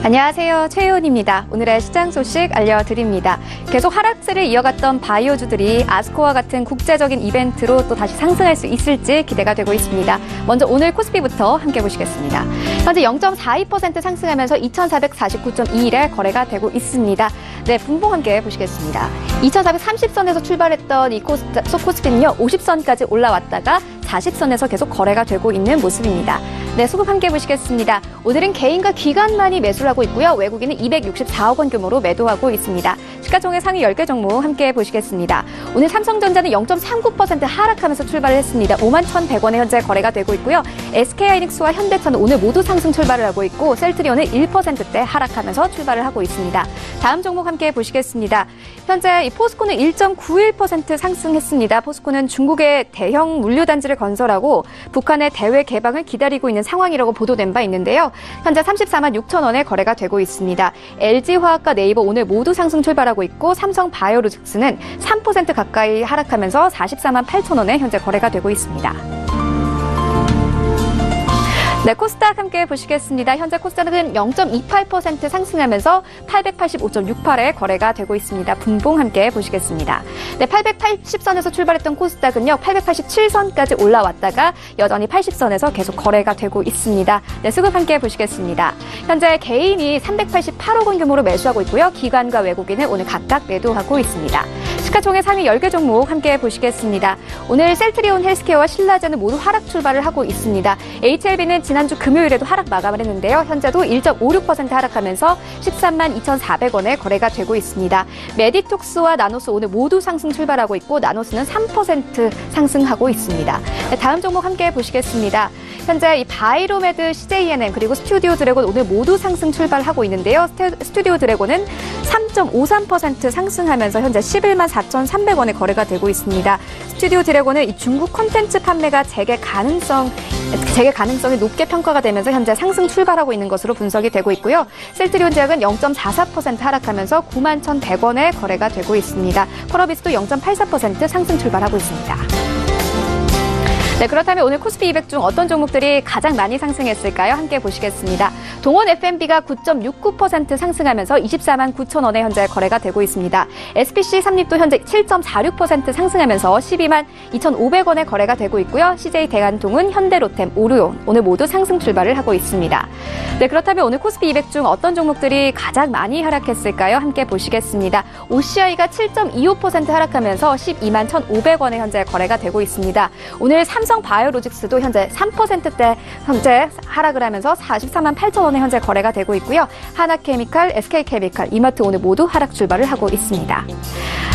안녕하세요. 최희원입니다. 오늘의 시장 소식 알려드립니다. 계속 하락세를 이어갔던 바이오주들이 아스코와 같은 국제적인 이벤트로 또 다시 상승할 수 있을지 기대가 되고 있습니다. 먼저 오늘 코스피부터 함께 보시겠습니다. 현재 0.42% 상승하면서 2449.21에 거래가 되고 있습니다. 네, 분봉 함께 보시겠습니다. 2430선에서 출발했던 이 코스피는요, 50선까지 올라왔다가 40선에서 계속 거래가 되고 있는 모습입니다. 네, 소금 함께 보시겠습니다. 오늘은 개인과 기관만이 매수를 하고 있고요. 외국인은 264억 원 규모로 매도하고 있습니다. 시가총액 상위 10개 종목 함께 보시겠습니다. 오늘 삼성전자는 0.39% 하락하면서 출발을 했습니다. 51,100원에 현재 거래가 되고 있고요. SK하이닉스와 현대차는 오늘 모두 상승 출발을 하고 있고 셀트리온은 1%대 하락하면서 출발을 하고 있습니다. 다음 종목 함께 보시겠습니다. 현재 이 포스코는 1.91% 상승했습니다. 포스코는 중국의 대형 물류단지를 건설하고 북한의 대외 개방을 기다리고 있는 상황이라고 보도된 바 있는데요. 현재 34만 6천 원에 거래가 되고 있습니다. LG화학과 네이버 오늘 모두 상승 출발하고 있고 삼성바이오로직스는 3% 가까이 하락하면서 44만 8천 원에 현재 거래가 되고 있습니다. 네, 코스닥 함께 보시겠습니다. 현재 코스닥은 0.28% 상승하면서 885.68에 거래가 되고 있습니다. 분봉 함께 보시겠습니다. 네, 880선에서 출발했던 코스닥은요, 887선까지 올라왔다가 여전히 80선에서 계속 거래가 되고 있습니다. 네, 수급 함께 보시겠습니다. 현재 개인이 388억 원 규모로 매수하고 있고요. 기관과 외국인은 오늘 각각 매도하고 있습니다. 시가총액 상위 10개 종목 함께 보시겠습니다. 오늘 셀트리온 헬스케어와 신라제는 모두 하락 출발을 하고 있습니다. HLB는 지난주 금요일에도 하락 마감을 했는데요. 현재도 1.56% 하락하면서 13만 2,400원에 거래가 되고 있습니다. 메디톡스와 나노스 오늘 모두 상승 출발하고 있고 나노스는 3% 상승하고 있습니다. 네, 다음 종목 함께 보시겠습니다. 현재 이 바이로메드, CJNM 그리고 스튜디오 드래곤 오늘 모두 상승 출발하고 있는데요. 스튜디오 드래곤은 3.53% 상승하면서 현재 11만 4,300원에 거래가 되고 있습니다. 스튜디오 드래곤은 이 중국 콘텐츠 판매가 재개 가능성이 높게 평가가 되면서 현재 상승 출발하고 있는 것으로 분석이 되고 있고요. 셀트리온 제약은 0.44% 하락하면서 9만 1,100원에 거래가 되고 있습니다. 펄어비스도 0.84% 상승 출발하고 있습니다. 네, 그렇다면 오늘 코스피 200 중 어떤 종목들이 가장 많이 상승했을까요? 함께 보시겠습니다. 동원 F&B가 9.69% 상승하면서 24만 9천 원에 현재 거래가 되고 있습니다. SPC 삼립도 현재 7.46% 상승하면서 12만 2,500원에 거래가 되고 있고요. CJ 대한통운, 현대로템, 오르온 오늘 모두 상승 출발을 하고 있습니다. 네, 그렇다면 오늘 코스피 200 중 어떤 종목들이 가장 많이 하락했을까요? 함께 보시겠습니다. OCI가 7.25% 하락하면서 12만 1,500원에 현재 거래가 되고 있습니다. 오늘 삼성바이오로직스도 현재 3%대 현재 하락을 하면서 44만 8천 원에 현재 거래가 되고 있고요. 하나케미칼, SK케미칼, 이마트 오늘 모두 하락 출발을 하고 있습니다.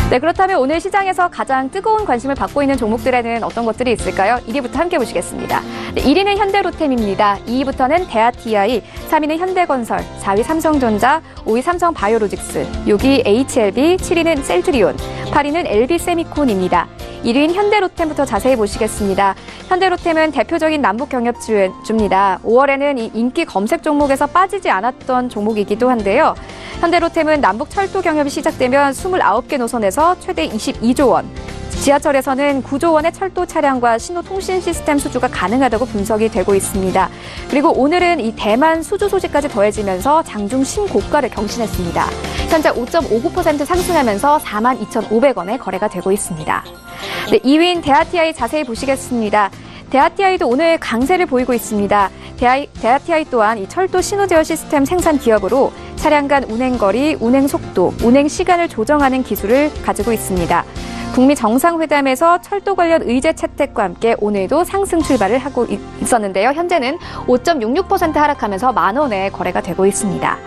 네, 그렇다면 오늘 시장에서 가장 뜨거운 관심을 받고 있는 종목들에는 어떤 것들이 있을까요? 1위부터 함께 보시겠습니다. 네, 1위는 현대로템입니다. 2위부터는 대하TI, 3위는 현대건설, 4위 삼성전자, 5위 삼성바이오로직스, 6위 HLB, 7위는 셀트리온, 8위는 LB세미콘입니다. 1위인 현대로템부터 자세히 보시겠습니다. 현대로템은 대표적인 남북경협주입니다. 5월에는 이 인기 검색 종목에서 빠지지 않았던 종목이기도 한데요. 현대로템은 남북 철도 경협이 시작되면 29개 노선에서 최대 22조 원, 지하철에서는 9조 원의 철도 차량과 신호통신 시스템 수주가 가능하다고 분석이 되고 있습니다. 그리고 오늘은 이 대만 수주 소식까지 더해지면서 장중 신고가를 경신했습니다. 현재 5.59% 상승하면서 42,500원에 거래가 되고 있습니다. 네, 2위인 대하TI 자세히 보시겠습니다. 대하TI도 오늘 강세를 보이고 있습니다. 대하TI 또한 이 철도 신호 제어 시스템 생산 기업으로 차량 간 운행거리, 운행속도, 운행시간을 조정하는 기술을 가지고 있습니다. 북미 정상회담에서 철도 관련 의제 채택과 함께 오늘도 상승 출발을 하고 있었는데요. 현재는 5.66% 하락하면서 만 원에 거래가 되고 있습니다.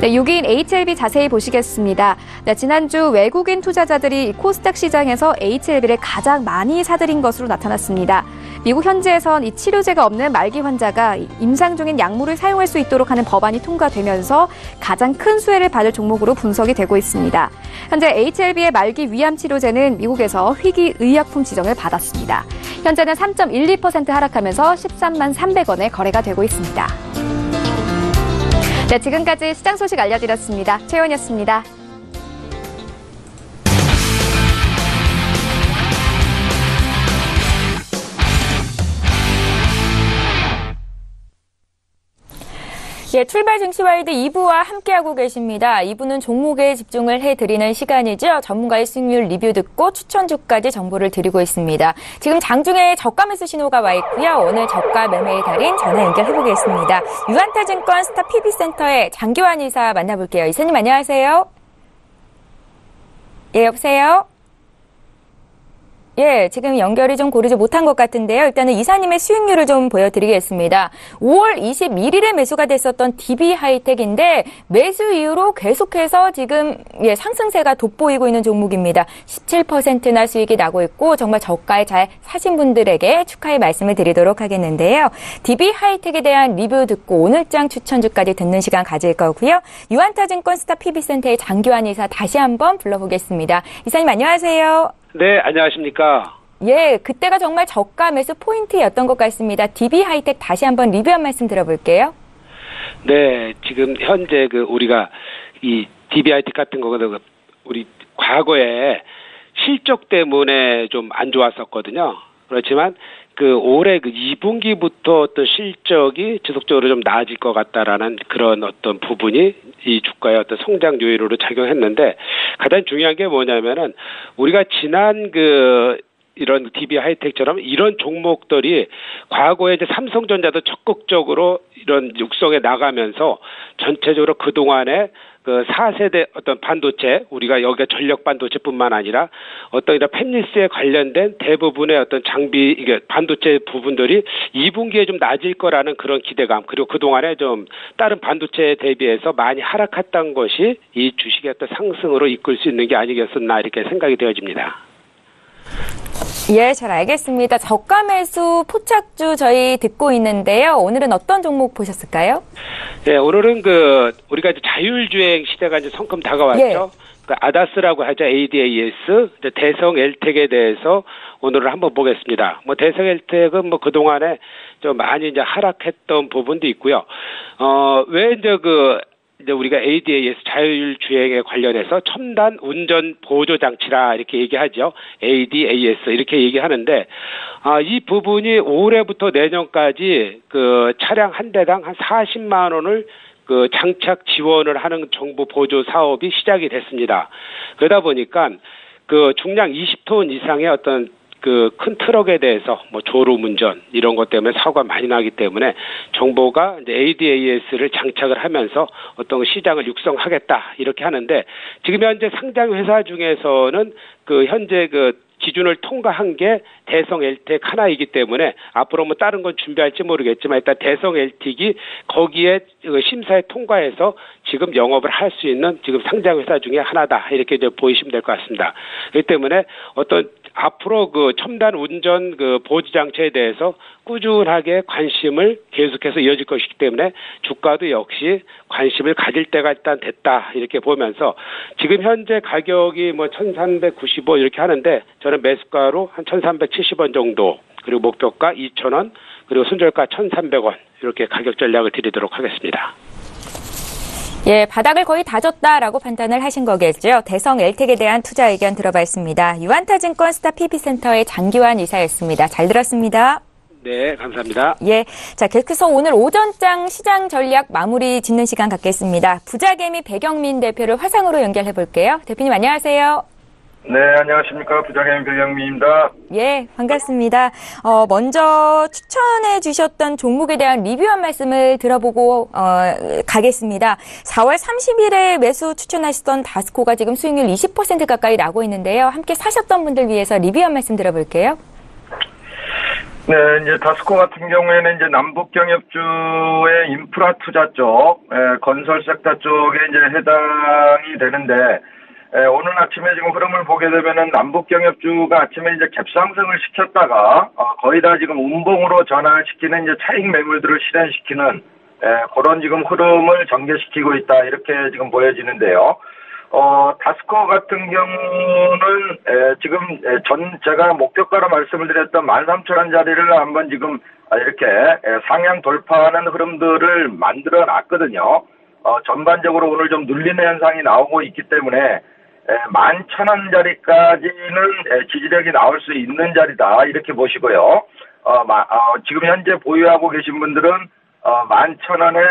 네, 6위인 HLB 자세히 보시겠습니다. 네, 지난주 외국인 투자자들이 코스닥 시장에서 HLB를 가장 많이 사들인 것으로 나타났습니다. 미국 현지에선 이 치료제가 없는 말기 환자가 임상 중인 약물을 사용할 수 있도록 하는 법안이 통과되면서 가장 큰 수혜를 받을 종목으로 분석이 되고 있습니다. 현재 HLB의 말기 위암 치료제는 미국에서 희귀 의약품 지정을 받았습니다. 현재는 3.12% 하락하면서 13만 300원에 거래가 되고 있습니다. 네, 지금까지 시장 소식 알려드렸습니다. 최원이었습니다. 예, 출발 증시와이드 2부와 함께하고 계십니다. 2부는 종목에 집중을 해드리는 시간이죠. 전문가의 수익률 리뷰 듣고 추천주까지 정보를 드리고 있습니다. 지금 장중에 저가 매수 신호가 와 있고요. 오늘 저가 매매의 달인 전화 연결해보겠습니다. 유한타증권 스타 PB센터의 장기환 이사 만나볼게요. 이사님 안녕하세요. 예, 여보세요? 예, 지금 연결이 좀 고르지 못한 것 같은데요. 일단은 이사님의 수익률을 좀 보여드리겠습니다. 5월 21일에 매수가 됐었던 DB하이텍인데 매수 이후로 계속해서 지금 상승세가 돋보이고 있는 종목입니다. 17%나 수익이 나고 있고 정말 저가에 잘 사신 분들에게 축하의 말씀을 드리도록 하겠는데요. DB하이텍에 대한 리뷰 듣고 오늘장 추천주까지 듣는 시간 가질 거고요. 유한타증권 스타 PB센터의 장기환 이사 다시 한번 불러보겠습니다. 이사님 안녕하세요. 네, 안녕하십니까. 예, 그때가 정말 저가 매수 포인트였던 것 같습니다. DB하이텍 다시 한번 리뷰 한 말씀 들어볼게요. 네, 지금 현재 우리가 이 DB하이텍 같은 거는 우리 과거에 실적 때문에 좀 안 좋았었거든요. 그렇지만 올해 2분기부터 어떤 실적이 지속적으로 좀 나아질 것 같다라는 그런 어떤 부분이 이 주가의 어떤 성장 요인으로 작용했는데 가장 중요한 게 뭐냐면은 우리가 지난 이런 DB하이텍처럼 이런 종목들이 과거에 이제 삼성전자도 적극적으로 이런 육성에 나가면서 전체적으로 그동안에 4세대 어떤 반도체, 우리가 여기가 전력 반도체뿐만 아니라 어떤 이런 팹리스에 관련된 대부분의 어떤 장비, 이게 반도체 부분들이 2분기에 좀 낮을 거라는 그런 기대감, 그리고 그동안에 좀 다른 반도체에 대비해서 많이 하락했던 것이 이 주식의 어떤 상승으로 이끌 수 있는 게 아니겠었나 이렇게 생각이 되어집니다. 예, 잘 알겠습니다. 저가 매수 포착주 저희 듣고 있는데요. 오늘은 어떤 종목 보셨을까요? 네, 오늘은 우리가 이제 자율주행 시대가 이제 성큼 다가왔죠. 예. 아다스라고 하죠. ADAS, 대성 엘텍에 대해서 오늘은 한번 보겠습니다. 대성 엘텍은 그동안에 좀 많이 이제 하락했던 부분도 있고요. 왜 이제 우리가 ADAS 자율주행에 관련해서 첨단 운전 보조 장치라 이렇게 얘기하죠. ADAS 이렇게 얘기하는데 이 부분이 올해부터 내년까지 차량 한 대당 한 40만 원을 장착 지원을 하는 정부 보조 사업이 시작이 됐습니다. 그러다 보니까 중량 20톤 이상의 어떤 큰 트럭에 대해서 졸음운전 이런 것 때문에 사고가 많이 나기 때문에 정부가 이제 ADAS를 장착을 하면서 어떤 시장을 육성하겠다 이렇게 하는데 지금 현재 상장 회사 중에서는 현재 기준을 통과한 게 대성 엘텍 하나이기 때문에 앞으로 다른 건 준비할지 모르겠지만 일단 대성 엘텍이 거기에 심사에 통과해서 지금 영업을 할 수 있는 지금 상장 회사 중에 하나다 이렇게 이제 보이시면 될 것 같습니다. 그렇기 때문에 어떤 앞으로 첨단 운전 보조 장치에 대해서 꾸준하게 관심을 계속해서 이어질 것이기 때문에 주가도 역시 관심을 가질 때가 일단 됐다 이렇게 보면서 지금 현재 가격이 1,395 이렇게 하는데 저는 매수가로 한 1,370원 정도 그리고 목표가 2,000원 그리고 손절가 1,300원 이렇게 가격 전략을 드리도록 하겠습니다. 예, 바닥을 거의 다졌다라고 판단을 하신 거겠죠. 대성 엘텍에 대한 투자 의견 들어봤습니다. 유한타증권 스타 PB센터의 장기환 이사였습니다. 잘 들었습니다. 네, 감사합니다. 예, 자 계속해서 오늘 오전장 시장 전략 마무리 짓는 시간 갖겠습니다. 부자개미 배경민 대표를 화상으로 연결해 볼게요. 대표님 안녕하세요. 네, 안녕하십니까. 부자개미 배경민입니다. 예, 반갑습니다. 먼저 추천해 주셨던 종목에 대한 리뷰 한 말씀을 들어보고 가겠습니다. 4월 30일에 매수 추천하시던 다스코가 지금 수익률 20% 가까이 나고 있는데요. 함께 사셨던 분들 위해서 리뷰 한 말씀 들어볼게요. 네, 이제 다스코 같은 경우에는 이제 남북경협주의 인프라 투자 쪽, 건설 섹터 쪽에 이제 해당이 되는데, 오늘 아침에 지금 흐름을 보게 되면은 남북경협주가 아침에 이제 갭상승을 시켰다가 거의 다 지금 운봉으로 전환시키는 이제 차익 매물들을 실현시키는 그런 지금 흐름을 전개시키고 있다 이렇게 지금 보여지는데요. 다스코 같은 경우는 지금 제가 목표가로 말씀을 드렸던 13,000원 자리를 한번 지금 이렇게 상향 돌파하는 흐름들을 만들어 놨거든요. 전반적으로 오늘 좀 눌리는 현상이 나오고 있기 때문에 11,000원 자리까지는 지지력이 나올 수 있는 자리다 이렇게 보시고요. 지금 현재 보유하고 계신 분들은 11,000원의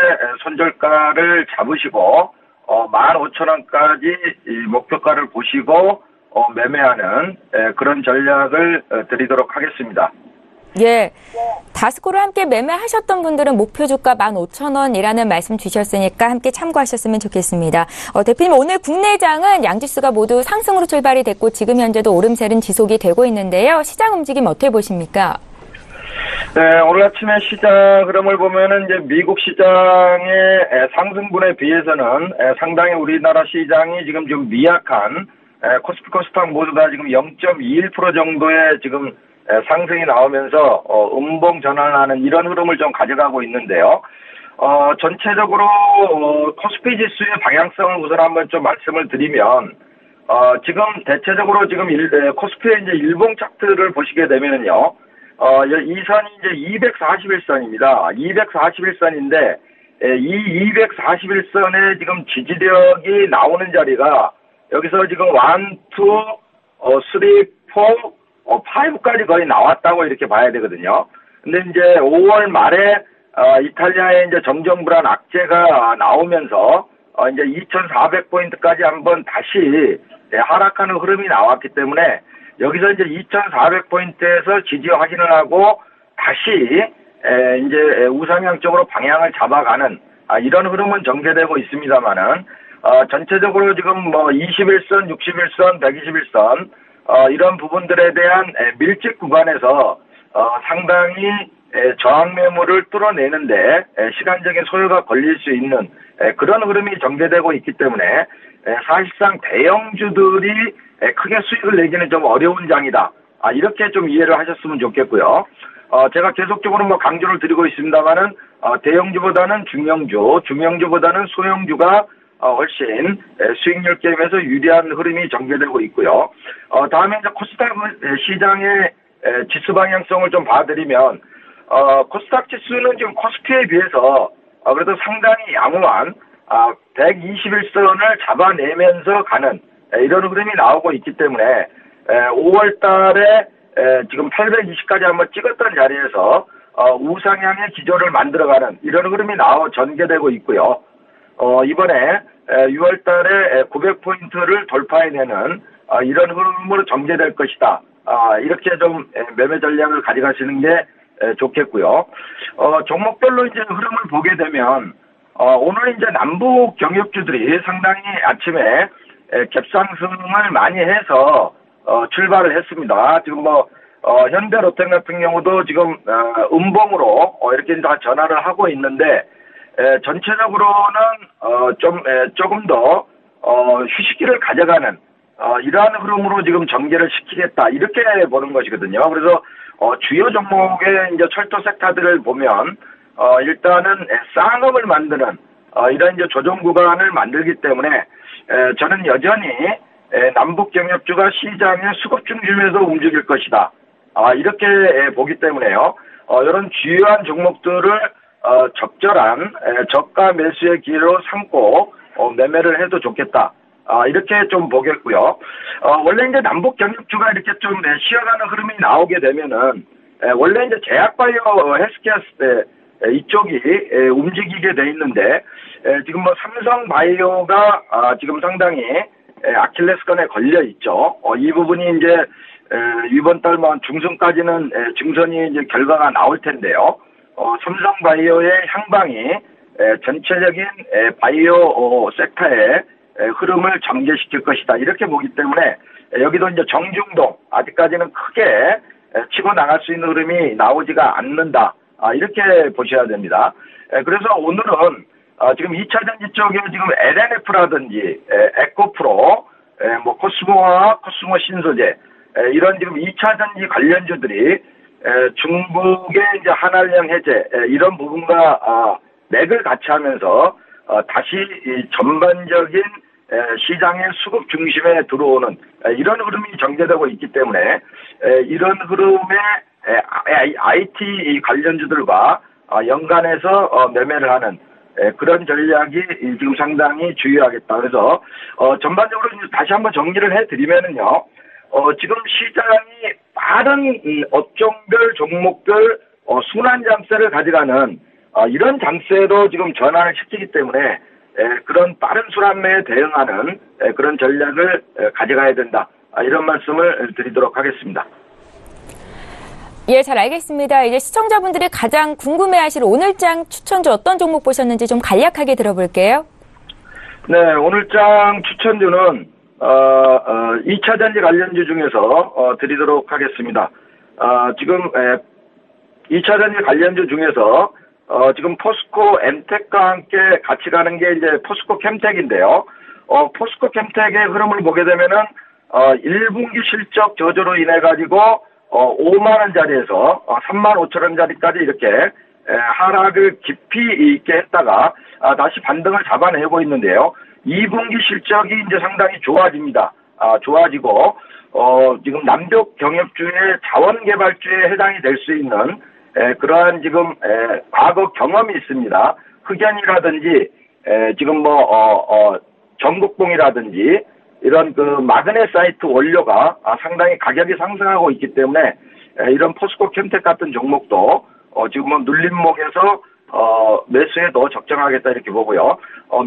손절가를 잡으시고 15,000원까지 목표가를 보시고 매매하는 그런 전략을 드리도록 하겠습니다. 예. 다스코를 함께 매매하셨던 분들은 목표 주가 15,000원이라는 말씀 주셨으니까 함께 참고하셨으면 좋겠습니다. 대표님, 오늘 국내장은 양지수가 모두 상승으로 출발이 됐고 지금 현재도 오름세는 지속이 되고 있는데요. 시장 움직임 어떻게 보십니까? 네, 오늘 아침에 시장 흐름을 보면은 이제 미국 시장의 상승분에 비해서는 상당히 우리나라 시장이 지금 좀 미약한 코스피 코스닥 모두 다 지금 0.21% 정도의 지금 상승이 나오면서 음봉 전환하는 이런 흐름을 좀 가져가고 있는데요. 전체적으로 코스피 지수의 방향성을 우선 한번 좀 말씀을 드리면 지금 대체적으로 지금 코스피의 이제 일봉 차트를 보시게 되면은요. 이 선이 이제 241선입니다. 241선인데 이 241선에 지금 지지력이 나오는 자리가 여기서 지금 1, 2, 3, 4, 5까지 거의 나왔다고 이렇게 봐야 되거든요. 근데 이제 5월 말에 이탈리아의 이제 정정불안 악재가 나오면서 이제 2,400포인트까지 한번 다시 하락하는 흐름이 나왔기 때문에 여기서 이제 2,400포인트에서 지지 확인을 하고 다시 이제 우상향 쪽으로 방향을 잡아가는 이런 흐름은 전개되고 있습니다만은 전체적으로 지금 뭐 21선, 61선, 121선 이런 부분들에 대한 밀집 구간에서 상당히 저항 매물을 뚫어내는데 시간적인 소요가 걸릴 수 있는 그런 흐름이 전개되고 있기 때문에 사실상 대형주들이 크게 수익을 내기는 좀 어려운 장이다. 이렇게 좀 이해를 하셨으면 좋겠고요. 제가 계속적으로 뭐 강조를 드리고 있습니다만은 대형주보다는 중형주보다는 소형주가 훨씬 수익률 게임에서 유리한 흐름이 전개되고 있고요. 다음에 이제 코스닥 시장의 지수 방향성을 좀 봐드리면 코스닥 지수는 지금 코스피에 비해서 그래도 상당히 양호한 121선을 잡아내면서 가는 이런 흐름이 나오고 있기 때문에 5월 달에 지금 820까지 한번 찍었던 자리에서 우상향의 기조를 만들어가는 이런 흐름이 전개되고 있고요. 이번에 6월 달에 900포인트를 돌파해내는 이런 흐름으로 전개될 것이다. 이렇게 좀 매매 전략을 가져가시는 게 좋겠고요. 종목별로 이제 흐름을 보게 되면 오늘 이제 남북 경협주들이 상당히 아침에 갭상승을 많이 해서 출발을 했습니다. 지금 뭐 현대 롯데 같은 경우도 지금 음봉으로 이렇게 다 전환을 하고 있는데 전체적으로는 조금 더 휴식기를 가져가는 이러한 흐름으로 지금 전개를 시키겠다 이렇게 보는 것이거든요. 그래서 주요 종목의 이제 철도 섹터들을 보면 일단은 쌍업을 만드는 이런 이제 조정 구간을 만들기 때문에 저는 여전히 남북 경협주가 시장의 수급 중심에서 움직일 것이다. 이렇게 보기 때문에요. 이런 주요한 종목들을 적절한 저가 매수의 기회로 삼고 매매를 해도 좋겠다. 이렇게 좀 보겠고요. 원래 이제 남북 경협주가 이렇게 좀 쉬어가는 흐름이 나오게 되면은 원래 이제 제약바이오 헬스케어 이쪽이 움직이게 돼 있는데 지금 뭐 삼성바이오가 지금 상당히 아킬레스건에 걸려 있죠. 이 부분이 이제 이번 달 뭐 중순까지는 중선이 이제 결과가 나올 텐데요. 삼성바이오의 향방이 전체적인 바이오 섹터의 흐름을 전개시킬 것이다. 이렇게 보기 때문에 여기도 이제 정중동 아직까지는 크게 치고 나갈 수 있는 흐름이 나오지가 않는다. 이렇게 보셔야 됩니다. 그래서 오늘은 지금 2차전지 쪽에 지금 LNF라든지 에코프로, 뭐 코스모와 코스모 신소재 이런 지금 2차전지 관련주들이 중국의 이제 한알령 해제 이런 부분과 맥을 같이 하면서 다시 전반적인 시장의 수급 중심에 들어오는 이런 흐름이 전개되고 있기 때문에 이런 흐름에 IT 관련주들과 연관해서 매매를 하는 그런 전략이 지금 상당히 주의하겠다. 그래서 전반적으로 다시 한번 정리를 해드리면은요. 지금 시장이 빠른 업종별 종목별 순환 잠세를 가져가는 이런 장세로 지금 전환을 시키기 때문에 그런 빠른 순환매에 대응하는 그런 전략을 가져가야 된다. 이런 말씀을 드리도록 하겠습니다. 예, 잘 알겠습니다. 이제 시청자분들이 가장 궁금해하실 오늘장 추천주 어떤 종목 보셨는지 좀 간략하게 들어볼게요. 네, 오늘장 추천주는 2차 전지 관련주 중에서 드리도록 하겠습니다. 지금 2차 전지 관련주 중에서 지금 포스코 엠텍과 함께 같이 가는 게 이제 포스코 캠텍인데요. 포스코 캠텍의 흐름을 보게 되면은 1분기 실적 저조로 인해 가지고 5만 원짜리에서 3만 5천 원짜리까지 이렇게 하락을 깊이 있게 했다가 다시 반등을 잡아내고 있는데요. 2분기 실적이 이제 상당히 좋아집니다. 좋아지고 지금 남북 경협주의 자원개발주에 해당이 될 수 있는 그러한 지금 과거 경험이 있습니다. 흑연이라든지 지금 전국봉이라든지 이런 그 마그네사이트 원료가 상당히 가격이 상승하고 있기 때문에 이런 포스코 캠텍 같은 종목도 지금 눌림목에서 매수에 더 적정하겠다 이렇게 보고요.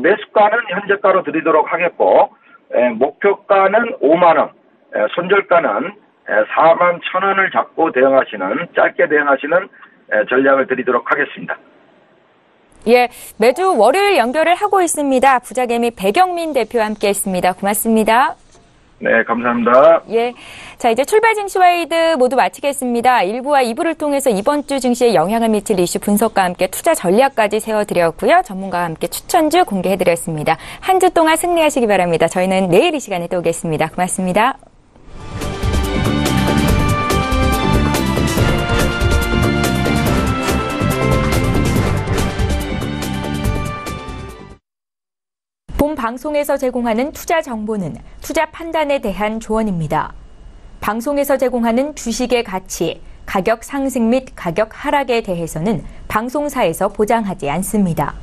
매수가는 현재가로 드리도록 하겠고 목표가는 5만 원, 손절가는 4만 1천 원을 잡고 짧게 대응하시는 전략을 드리도록 하겠습니다. 예, 매주 월요일 연결을 하고 있습니다. 부자개미 배경민 대표와 함께했습니다. 고맙습니다. 네, 감사합니다. 예, 자 이제 출발 증시와이드 모두 마치겠습니다. 1부와 2부를 통해서 이번 주 증시에 영향을 미칠 이슈 분석과 함께 투자 전략까지 세워드렸고요. 전문가와 함께 추천주 공개해드렸습니다. 한 주 동안 승리하시기 바랍니다. 저희는 내일 이 시간에 또 오겠습니다. 고맙습니다. 본 방송에서 제공하는 투자 정보는 투자 판단에 대한 조언입니다. 방송에서 제공하는 주식의 가치, 가격 상승 및 가격 하락에 대해서는 방송사에서 보장하지 않습니다.